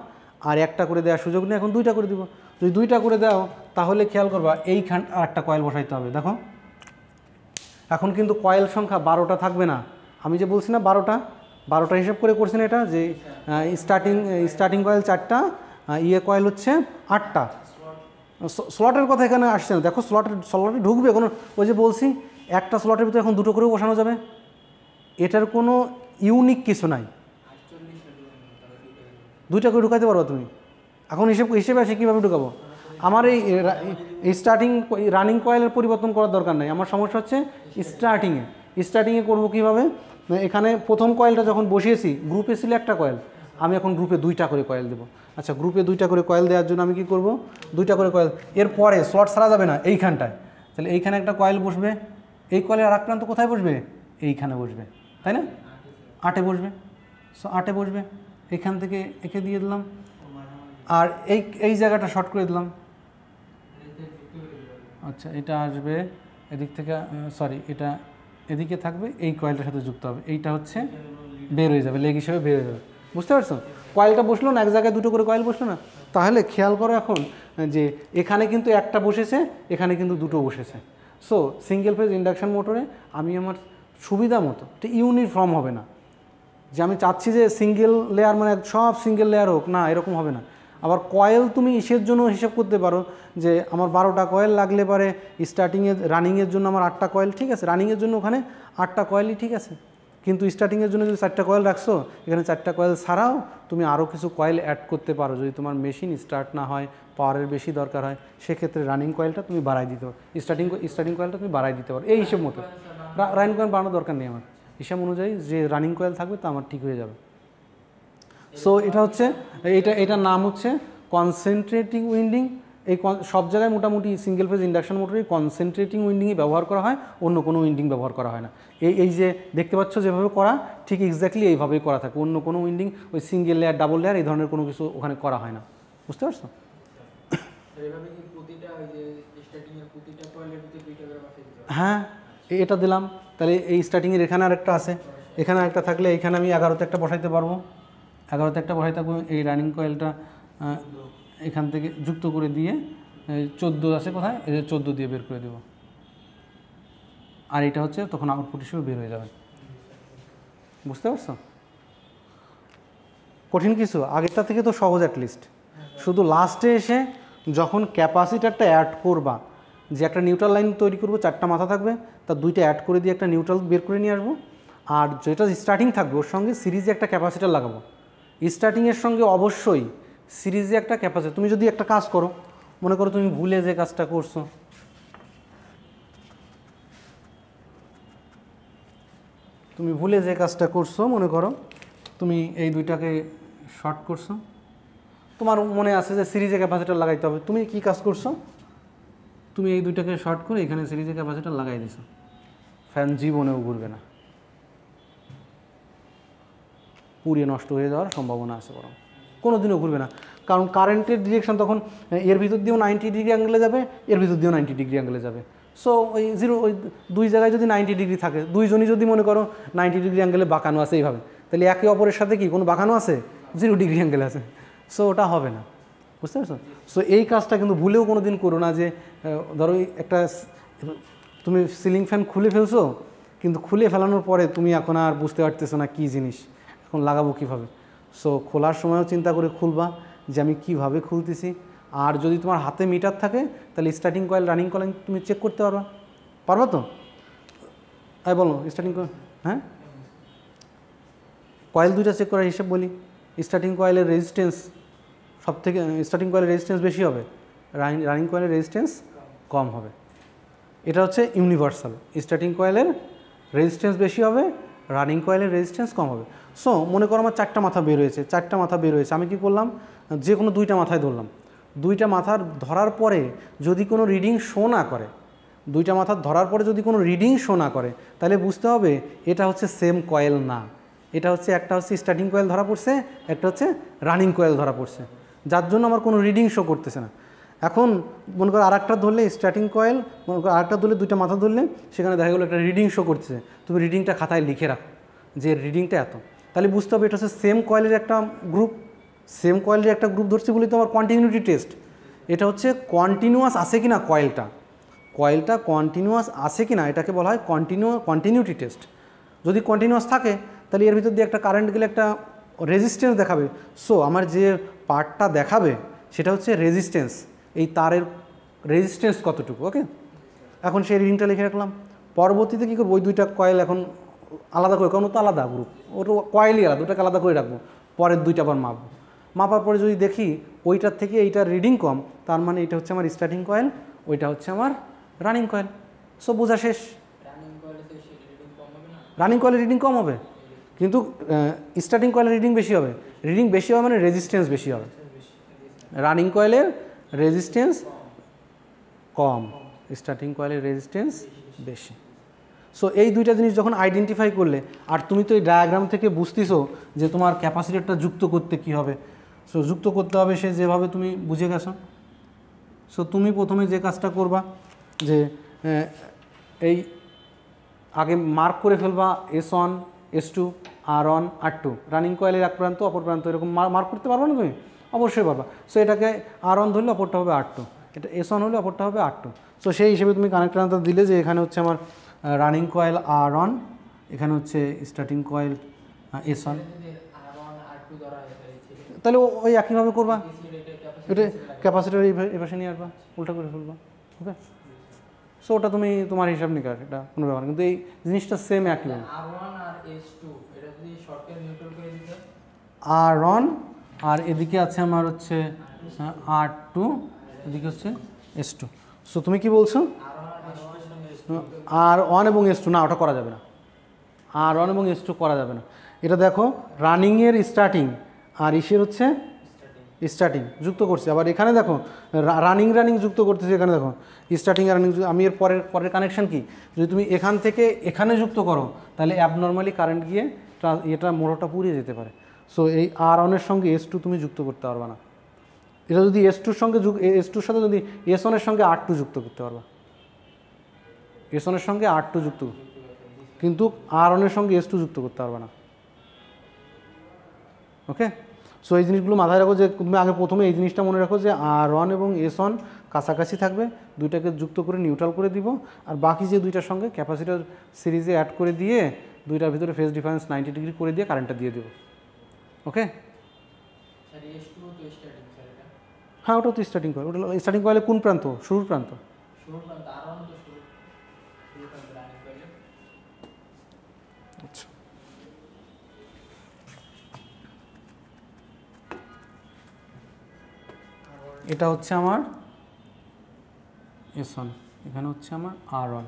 আর একটা করে দেওয়ার সুযোগ নেই, এখন দুইটা করে দিব। যদি দুইটা করে দাও তাহলে খেয়াল করবা এইখান আর একটা কয়েল বসাইতে হবে। দেখো এখন কিন্তু কয়েল সংখ্যা 12টা থাকবে না, আমি যে বলছি না 12টা হিসাব করে করছি না, এটা যে স্টার্টিং কয়েল 4টা, কয়েল হচ্ছে 8টা। স্লটের কথা এখানে আসছে না, দেখো স্লটে ঢুকবে কোনো, ওই যে বলছি একটা স্লটের ভিতরে এখন দুটো করেও বসানো যাবে, এটার কোনো ইউনিক কিছু নাই, দুইটা করে ঢুকাইতে পারো তুমি। এখন হিসেবে আসে কীভাবে ঢুকাবো, আমার এই রানিং কয়েলের পরিবর্তন করার দরকার নাই, আমার সমস্যা হচ্ছে স্টার্টিংয়ে করবো কীভাবে। এখানে প্রথম কয়েলটা যখন বসিয়েছি গ্রুপে ছিল একটা কয়েল, আমি এখন গ্রুপে 2টা করে কয়েল দেবো। আচ্ছা, গ্রুপে 2টা করে কয়েল দেওয়ার জন্য আমি কি করব, 2টা করে কয়েল, এরপরে স্লট ছাড়া যাবে না এইখানটায়, তাহলে এইখানে একটা কয়েল বসবে, এই কয়েলের আর এক প্রান্ত কোথায় বসবে, এইখানে বসবে, তাই না, 8-এ বসবে। সো 8-এ বসবে, এখান থেকে একে দিয়ে দিলাম, আর এই জায়গাটা শর্ট করে দিলাম। আচ্ছা, এটা আসবে এদিক থেকে, সরি এটা এদিকে থাকবে, এই কয়েলটার সাথে যুক্ত হবে, এইটা হচ্ছে বের হয়ে যাবে, লেগ হিসেবে বের হয়ে যাবে। বুঝতে পারছো, কয়েলটা বসলো না, এক জায়গায় 2টো করে কয়েল বসলো না। তাহলে খেয়াল করো এখন যে এখানে কিন্তু একটা বসেছে, এখানে কিন্তু 2টো বসেছে। সো সিঙ্গেল ফেজ ইন্ডাকশন মোটরে আমি আমার সুবিধা মতো, এটা ইউনিফর্ম হবে না, যে আমি চাচ্ছি যে সিঙ্গেল লেয়ার মানে সব সিঙ্গেল লেয়ার হোক, না এরকম হবে না। আবার কয়েল তুমি ইসের জন্য হিসাব করতে পারো যে আমার 12টা কয়েল লাগলে পারে রানিংয়ের জন্য আমার 8টা কয়েল, ঠিক আছে, রানিংয়ের জন্য ওখানে 8টা কয়েলই ঠিক আছে, কিন্তু স্টার্টিংয়ের জন্য যদি 4টা কয়েল রাখছো, এখানে 4টা কয়েল ছাড়াও তুমি আরও কিছু কয়েল অ্যাড করতে পারো, যদি তোমার মেশিন স্টার্ট না হয়, পাওয়ারের বেশি দরকার হয়, সেক্ষেত্রে রানিং কয়েলটা তুমি বাড়াই দিতে পারো, স্টার্টিং কয়েলটা তুমি বাড়াই দিতে পারো, এই হিসেব মতো। রানিং কয়েল বাড়ানোর দরকার নেই আমার, হিসাব অনুযায়ী যে রানিং কয়েল থাকবে তা আমার ঠিক হয়ে যাবে। সো এটা হচ্ছে এটার নাম হচ্ছে কনসেন্ট্রেটিং উইন্ডিং। এই সব জায়গায় মোটামুটি সিঙ্গেল ফেজ ইন্ডাকশন মোটরে কনসেন্ট্রেটিং উইন্ডিংই ব্যবহার করা হয়, অন্য কোনো উইন্ডিং ব্যবহার করা হয় না। এই যে দেখতে পাচ্ছ যেভাবে করা, ঠিক এক্স্যাক্টলি এইভাবেই করা থাকে, অন্য কোনো উইন্ডিং ওই সিঙ্গেল লেয়ার ডাবল লেয়ার এই ধরনের কোনো কিছু ওখানে করা হয় না। বুঝতে পারছো? হ্যাঁ, এটা দিলাম, তাহলে এই স্টার্টিংয়ের এখানে আরেকটা আছে, এখানে আরেকটা থাকলে এখানে আমি 11তে একটা বসাইতে পারবো, 11তে একটা বসাই থাকবো। এই রানিং কয়েলটা এখান থেকে যুক্ত করে দিয়ে 14 আছে কোথায়, এই যে 14 দিয়ে বের করে দেবো, আর এটা হচ্ছে তখন আউটপুট হিসেবে বের হয়ে যাবে। বুঝতে পারছো? কঠিন কিছু আগেরটা থেকে তো সহজ অ্যাটলিস্ট, শুধু লাস্টে এসে যখন ক্যাপাসিটারটা অ্যাড করবা, যে একটা নিউট্রাল লাইন তৈরি করবো, 4টা মাথা থাকবে, তার 2টা অ্যাড করে দিয়ে একটা নিউট্রাল বের করে নিয়ে আসবো, আর যেটা স্টার্টিং থাকবে ওর সঙ্গে সিরিজে একটা ক্যাপাসিটার লাগাবো। স্টার্টিংয়ের সঙ্গে অবশ্যই সিরিজে একটা ক্যাপাসিটার। তুমি যদি একটা কাজ করো, মনে করো তুমি ভুলে যে কাজটা করছো, মনে করো তুমি এই 2টাকে শর্ট করছো, তোমার মনে আছে যে সিরিজে ক্যাপাসিটার লাগাইতে হবে, তুমি কি কাজ করছো, তুমি এই 2টাকে শর্ট করে এখানে সিরিজে ক্যাপাসিটার লাগাই দিছো, ফ্যান জীবনেও ঘুরবে না, পুড়িয়ে নষ্ট হয়ে যাওয়ার সম্ভাবনা আছে, বরং কোনো দিনও ঘুরবে না, কারণ কারেন্টের ডিরেকশন তখন এর ভিতর দিয়েও 90 ডিগ্রি অ্যাঙ্গেলে যাবে, এর ভিতর দিয়েও 90 ডিগ্রি অ্যাঙ্গেলে যাবে। সো ওই ওই 2 জায়গায় যদি 90 ডিগ্রি থাকে, দুইজনই যদি মনে করো 90 ডিগ্রি অ্যাঙ্গেলে বাঁকানো আছে এইভাবে, তাহলে একে অপরের সাথে কি কোনো বাঁকানো আছে, 0 ডিগ্রি অ্যাঙ্গেল আছে, সো ওটা হবে না। বুঝতে পারছো? সো এই কাজটা কিন্তু ভুলেও কোনো দিন করো না, যে ধরো একটা তুমি সিলিং ফ্যান খুলে ফেলছো, কিন্তু খুলে ফেলানোর পরে তুমি এখন আর বুঝতে পারতেছো না কী জিনিস, এখন লাগাবো কীভাবে। সো খোলার সময়ও চিন্তা করে খুলবা যে আমি কীভাবে খুলতেছি। আর যদি তোমার হাতে মিটার থাকে তাহলে স্টার্টিং কয়েল রানিং কয়েল তুমি চেক করতে পারবা তো? তাই বলো স্টার্টিং কয়েল, হ্যাঁ কয়েল দুইটা চেক করার হিসেব বলি। স্টার্টিং কয়েলের রেজিস্ট্যান্স সব থেকে, স্টার্টিং কয়েলের রেজিস্ট্যান্স বেশি হবে, রানিং কয়েলের রেজিস্ট্যান্স কম হবে। এটা হচ্ছে ইউনিভার্সাল। স্টার্টিং কয়েলের রেজিস্ট্যান্স বেশি হবে, রানিং কয়েলের রেজিস্ট্যান্স কম হবে। সো মনে করো আমার 4টা মাথা বের হয়েছে, 4টা মাথা বের হয়েছে, আমি কি করলাম, যে কোনো 2টা মাথায় ধরলাম। 2টা মাথার ধরার পরে যদি কোনো রিডিং শো না করে, 2টা মাথার ধরার পরে যদি কোনো রিডিং শো না করে, তাহলে বুঝতে হবে এটা হচ্ছে সেম কয়েল না। এটা হচ্ছে একটা হচ্ছে স্টার্টিং কয়েল ধরা পড়ছে, একটা হচ্ছে রানিং কয়েল ধরা পড়ছে, যার জন্য আমার কোনো রিডিং শো করতেছে না। এখন মনে করো আরেকটা ধরলে স্টার্টিং কয়েল, মনে করো আরেকটা ধরলে 2টা মাথা ধরলে সেখানে দেখা গেলো একটা রিডিং শো করতেছে, তুমি রিডিংটা খাতায় লিখে রাখো যে রিডিংটা এত, তাহলে বুঝতে হবে এটা হচ্ছে সেম কয়েলের একটা গ্রুপ। সেম কয়েলের একটা গ্রুপ ধরছে বলি তো আমার কন্টিনিউটি টেস্ট। এটা হচ্ছে কন্টিনিউয়াস আছে কি না কয়েলটা কন্টিনিউয়াস আছে কি না, এটাকে বলা হয় কন্টিনিউটি টেস্ট। যদি কন্টিনিউয়াস থাকে তাহলে এর ভিতর দিয়ে একটা কারেন্ট গেলে একটা রেজিস্ট্যান্স দেখাবে। সো আমার যে পার্টটা দেখাবে সেটা হচ্ছে রেজিস্ট্যান্স, এই তারের রেজিস্ট্যান্স কতটুকু। ওকে, এখন সেই রিডিংটা লিখে রাখলাম। পরবর্তীতে কী করবো, ওই 2টা কয়েল এখন আলাদা করে, কারণ তো আলাদা গ্রুপ, ওটা কয়েলই আলাদা, 2টাকে আলাদা করে রাখবো। পরের 2টা আবার মাপবো, মাপার পরে যদি দেখি ওইটার থেকে এইটার রিডিং কম, তার মানে এটা হচ্ছে আমার স্টার্টিং কয়েল, ওইটা হচ্ছে আমার রানিং কয়েল। সো বোঝা শেষ। রানিং কয়েলের রিডিং কম হবে, কিন্তু স্টার্টিং কয়েলের রিডিং বেশি হবে। রিডিং বেশি হবে মানে রেজিস্ট্যান্স বেশি হবে। রানিং কয়েলের রেজিস্ট্যান্স কম, স্টার্টিং কয়েলের রেজিস্ট্যান্স বেশি। সো এই 2টা জিনিস যখন আইডেন্টিফাই করলে, আর তুমি তো এই ডায়াগ্রাম থেকে বুঝতেছো যে তোমার ক্যাপাসিটরটা যুক্ত করতে কি হবে। সো যুক্ত করতে হবে সে যেভাবে তুমি বুঝে গেছো। সো তুমি প্রথমে যে কাজটা করবা যে এই আগে মার্ক করে ফেলবা S1 S2 R1 R2, running কয়েলের এক প্রান্ত অপর প্রান্ত, এরকম মার্ক করতে পারবো না তুমি? অবশ্যই পারবা। সো এটাকে R1 ধরলে অপরটা হবে R2, এটা S1 হলে অপরটা হবে R2। সো সেই হিসেবে তুমি কানেক্টরটা দিলে যে এখানে হচ্ছে আমার রানিং কয়েল R1, এখানে হচ্ছে স্টার্টিং কয়েল S1, তাহলে ওই একইভাবে করবা। এটা ক্যাপাসিটার এই পাশে নিয়ে আসবা, উল্টা করে ফেলবা। ওকে, সো ওটা তুমি তোমার হিসাব নিকাশ, এটা কোনো ব্যাপার, কিন্তু এই জিনিসটা সেম একই। R1 আর এদিকে আছে আমার হচ্ছে R2, এদিকে হচ্ছে S2। সো তুমি কি বলছো R1 এবং S2? না, ওটা করা যাবে না, R1 এবং S2 করা যাবে না। এটা দেখো রানিংয়ের স্টার্টিং আর ইসের হচ্ছে স্টার্টিং যুক্ত করছে, আবার এখানে দেখো রানিং যুক্ত করতেছে, এখানে দেখো স্টার্টিং আর রানিং। আমি এর পরের কানেকশান কি, যদি তুমি এখান থেকে এখানে যুক্ত করো তাহলে অ্যাবনর্মালি কারেন্ট গিয়ে এটা মোটরটা পুড়িয়ে যেতে পারে। সো এই R1 এর সঙ্গে S2 তুমি যুক্ত করতে পারবে না। এটা যদি S2 সঙ্গে S2 সাথে যদি S1 এর সঙ্গে R2 যুক্ত করতে পারবা, S1 এর সঙ্গে R2 যুক্ত, কিন্তু R1 এর সঙ্গে S2 যুক্ত করতে পারবে না। ওকে, সো এই জিনিসগুলো মাথায় রাখো যে তুমি আগে প্রথমে এই জিনিসটা মনে রাখো যে R1 এবং S1 কাছাকাছি থাকবে, 2টাকে যুক্ত করে নিউট্রাল করে দিব, আর বাকি যে 2টার সঙ্গে ক্যাপাসিটার সিরিজে অ্যাড করে দিয়ে 2টার ভিতরে ফেজ ডিফারেন্স 90 ডিগ্রি করে দিয়ে কারেন্টটা দিয়ে দেবো। ওকে, হ্যাঁ ওটা তো স্টার্টিং কয়েল। ওটা স্টার্টিং কয়েলে কোন প্রান্ত? শুরুর প্রান্ত। আচ্ছা, এটা হচ্ছে আমার S1, এখানে হচ্ছে আমার R1,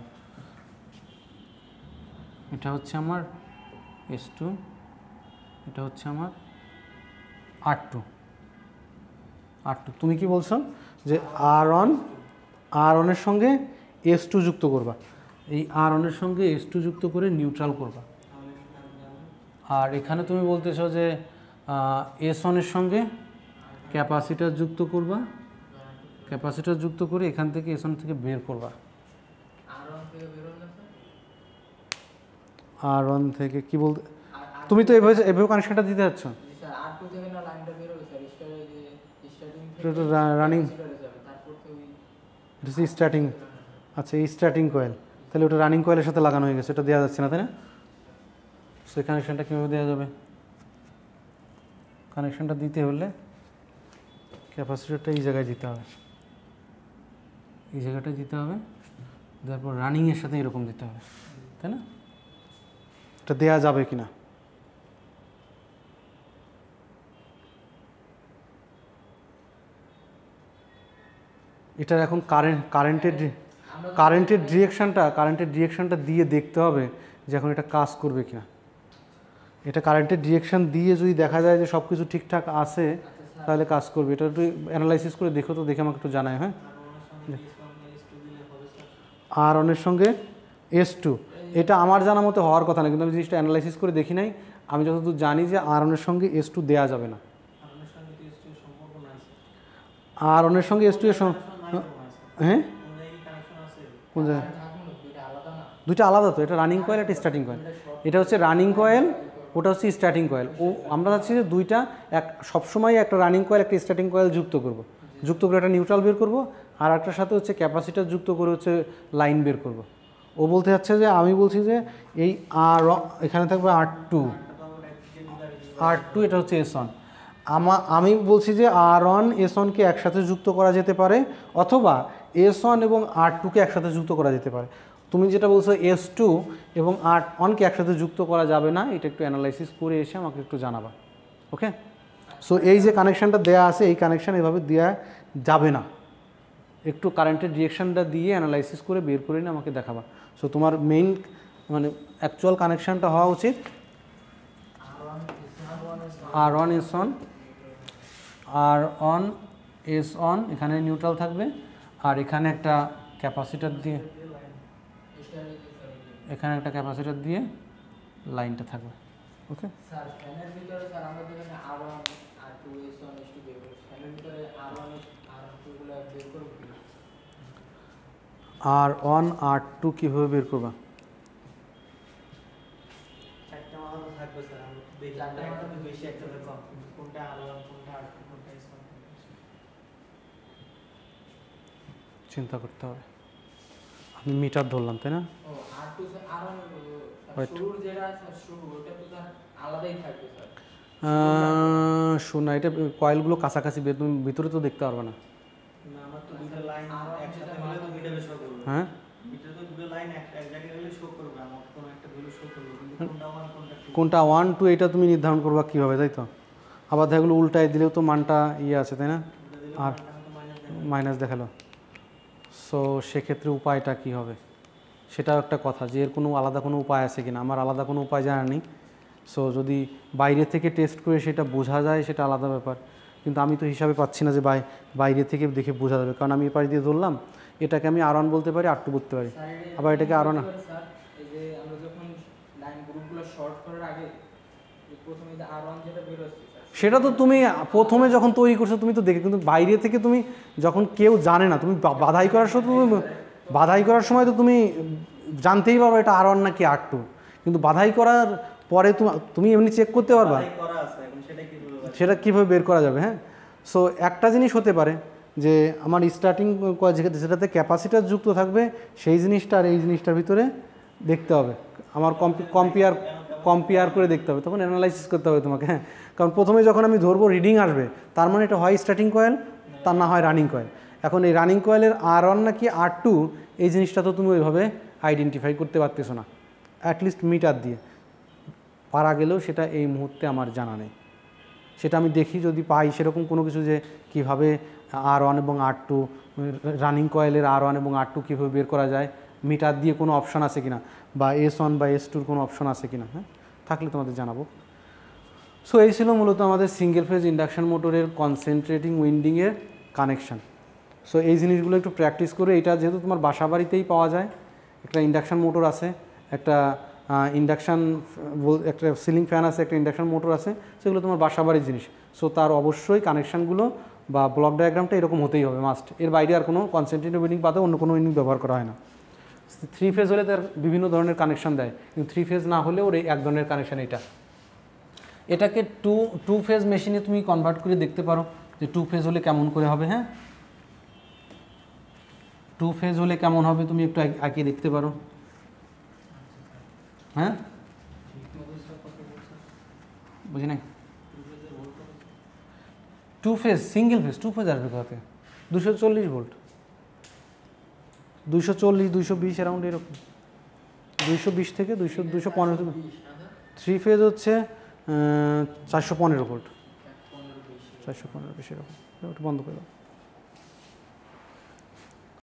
এটা হচ্ছে আমার S2, এটা হচ্ছে আমার R2। তুমি কি বলছো যে R1 এর সঙ্গে S2 যুক্ত করবা, এই R1 এর সঙ্গে S2 যুক্ত করে নিউট্রাল করবা। আর এখানে তুমি বলতেছো যে S1 এর সঙ্গে ক্যাপাসিটার যুক্ত করবা, ক্যাপাসিটার যুক্ত করে এখান থেকে S1 থেকে বের করবা। R1 থেকে কি বলতে, তুমি তো এভাবে কানেকশনটা দিতে যাচ্ছ। রানিং স্টার্টিং, আচ্ছা এই স্টার্টিং কয়েল, তাহলে ওটা রানিং কয়েলের সাথে লাগানো হয়ে গেছে, এটা দেওয়া যাচ্ছে না, তাই না? সো এই কানেকশানটা কীভাবে দেওয়া যাবে? কানেকশানটা দিতে হলে ক্যাপাসিটরটা এই জায়গায় দিতে হবে, এই জায়গাটায় দিতে হবে, তারপর রানিংয়ের সাথে এরকম দিতে হবে, তাই না? এটা দেওয়া যাবে কি না? এটার এখন কারেন্টের ডিরেকশানটা দিয়ে দেখতে হবে যে এখন এটা কাজ করবে কিনা। এটা কারেন্টের ডিরেকশান দিয়ে যদি দেখা যায় যে সব কিছু ঠিকঠাক আছে তাহলে কাজ করবে। এটা একটু অ্যানালাইসিস করে দেখো তো, দেখে আমাকে একটু জানায়। হ্যাঁ, R1 এর সঙ্গে S2, এটা আমার জানা মতো হওয়ার কথা না, কিন্তু আমি জিনিসটা অ্যানালাইসিস করে দেখি নাই। আমি যতদূর জানি যে R1 এর সঙ্গে S2 দেওয়া যাবে না। R1 এর সঙ্গে S2 এর হ্যাঁ, কোন জায়গায়? দুইটা আলাদা তো, এটা রানিং কয়েল, একটা স্টার্টিং কয়েল। এটা হচ্ছে রানিং কয়েল, ওটা হচ্ছে স্টার্টিং কয়েল। আমরা চাচ্ছি যে দুইটা সবসময় একটা রানিং কয়েল একটা স্টার্টিং কয়েল যুক্ত করে একটা নিউট্রাল বের করব, আর একটার সাথে হচ্ছে ক্যাপাসিটার যুক্ত করে হচ্ছে লাইন বের করব। ও বলতে যাচ্ছে যে আমি বলছি যে এই এখানে থাকবে R2, এটা হচ্ছে S1। আমি বলছি যে R1 S1কে একসাথে যুক্ত করা যেতে পারে, অথবা S1 এবং R2কে একসাথে যুক্ত করা যেতে পারে। তুমি যেটা বলছো S2 এবং R1কে একসাথে যুক্ত করা যাবে না, এটা একটু অ্যানালাইসিস করে এসে আমাকে একটু জানাবা। ওকে, সো এই যে কানেকশানটা দেয়া আছে, এই কানেকশান এভাবে দেওয়া যাবে না। একটু কারেন্টের ডিরেকশানটা দিয়ে অ্যানালাইসিস করে বের করে নিয়ে আমাকে দেখাবা। সো তোমার মেইন মানে অ্যাকচুয়াল কানেকশানটা হওয়া উচিত R1 S1, এখানে নিউট্রাল থাকবে, আর এখানে একটা ক্যাপাসিটার দিয়ে, এখানে একটা ক্যাপাসিটার দিয়ে লাইনটা থাকবে। ওকে, স্যার ফ্যানের ভিতরে স্যার আমরা যেখানে R1 R2 S1 S2 বের করি, ফ্যানের ভিতরে R1 R2 গুলো বের করব কি? R1 R2 কিভাবে বের করবা? চারটা আলাদা থাকবে স্যার, আমরা চারটা বেশি একটা বের কম, কোনটা R1 কোনটা R2 কোনটা S1 চিন্তা করতে হবে। আমি মিটার ধরলাম, তাই না? ও R2 R1 শুরুর যেটা শুরু ওটা তো স্যার আলাদাই থাকবে স্যার। শোনা, এটা কয়েলগুলো কাছাকাছি, তুমি ভিতরে তো দেখতে পারবে না। না, আমার তো দুটো লাইন একসাথে হলে তো মিটারে শো করবে। হ্যাঁ, মিটারে তো দুটো লাইন এক জায়গায় হলে শো করবে, আমার কোন একটা হলে শো করবে, কিন্তু কোনটা 1 কোনটা 2 কোনটা 1 2 এটা তুমি নির্ধারণ করবা কীভাবে, তাই তো? আবার দেখাগুলো উল্টায় দিলেও তো মানটা আছে, তাই না? আর মাইনাস দেখালো। সো সেক্ষেত্রে উপায়টা কী হবে সেটাও একটা কথা, যে এর কোনো আলাদা কোনো উপায় আছে কিনা। আমার আলাদা কোনো উপায় জানা নেই। সো যদি বাইরে থেকে টেস্ট করে সেটা বোঝা যায় সেটা আলাদা ব্যাপার, কিন্তু আমি তো হিসাবে পাচ্ছি না যে বাইরে থেকে দেখে বোঝা যাবে, কারণ আমি এপাশ দিয়ে ধরলাম, এটাকে আমি R1 বলতে পারি, R2 বলতে পারি, আবার এটাকে R1 স্যার এই যে আমরা যখন লাইন গ্রুপগুলো শর্ট করার আগে প্রথমে যে R1 যেটা বের হচ্ছে স্যার, সেটা তো তুমি প্রথমে যখন তৈরি করছো তুমি তো দেখে, কিন্তু বাইরে থেকে তুমি যখন কেউ জানে না, তুমি বাধাই করার সময় তো তুমি জানতেই পারবে এটা R1 নাকি R2, কিন্তু বাধাই করার পরে তুমি এমনি চেক করতে পারবা সেটা কীভাবে বের করা যাবে। হ্যাঁ, সো একটা জিনিস হতে পারে যে আমার স্টার্টিং যেটাতে ক্যাপাসিটার যুক্ত থাকবে সেই জিনিসটা আর এই জিনিসটার ভিতরে দেখতে হবে, আমার কম্পেয়ার করে দেখতে হবে, তখন অ্যানালাইসিস করতে হবে তোমাকে। হ্যাঁ, কারণ প্রথমে যখন আমি ধরবো রিডিং আসবে, তার মানে এটা হয় স্টার্টিং কয়েল, তার না হয় রানিং কয়েল। এখন এই রানিং কয়েলের R1 নাকি R2 এই জিনিসটা তো তুমি ওইভাবে আইডেন্টিফাই করতে পারতেছো না, অ্যাটলিস্ট মিটার দিয়ে পারা গেলেও সেটা এই মুহূর্তে আমার জানা নেই। সেটা আমি দেখি যদি পাই সেরকম কোনো কিছু, যে কীভাবে R1 এবং R2 রানিং কয়েলের R1 এবং R2 কীভাবে বের করা যায়, মিটার দিয়ে কোনো অপশান আছে কিনা, বা S1 বা S2-র কোনো অপশান আছে কিনা, হ্যাঁ থাকলে তোমাদের জানাবো। সো এই ছিল মূলত আমাদের সিঙ্গেল ফেজ ইন্ডাকশান মোটরের কনসেন্ট্রেটিং উইন্ডিংয়ের কানেকশান। সো এই জিনিসগুলো একটু প্র্যাকটিস করে, এটা যেহেতু তোমার বাসা বাড়িতেই পাওয়া যায়, একটা ইন্ডাকশান মোটর আছে, একটা একটা সিলিং ফ্যান আছে, একটা ইন্ডাকশান মোটর আছে, সেগুলো তোমার বাসা বাড়ির জিনিস। সো তার অবশ্যই কানেকশানগুলো বা ব্লক ডায়াগ্রামটা এরকম হতেই হবে, মাস্ট। এর বাইরে আর কোনো কনসেন্ট্রেটিভ উইন্ডিং বাদে অন্য কোনো উইন্ডিং ব্যবহার করা হয় না। 3 ফেজ হলে তার বিভিন্ন ধরনের কানেকশান দেয়, কিন্তু 3 ফেজ না হলেও ওর এক ধরনের কানেকশান এটাকে টু ফেজ মেশিনে তুমি কনভার্ট করে দেখতে পারো যে 2 ফেজ হলে কেমন করে হবে। হ্যাঁ, 2 ফেজ হলে কেমন হবে তুমি একটু আঁকিয়ে দেখতে পারো। হ্যাঁ বুঝি নাই two phase single phase two phase আসবে কোথাতে 240 ভোল্ট 240 220 অ্যারাউন্ড এরকম 220 থেকে 215 থেকে থ্রি ফেজ হচ্ছে 415 ভোল্ট 415 বেশি এরকম ওটা বন্ধ করে দাও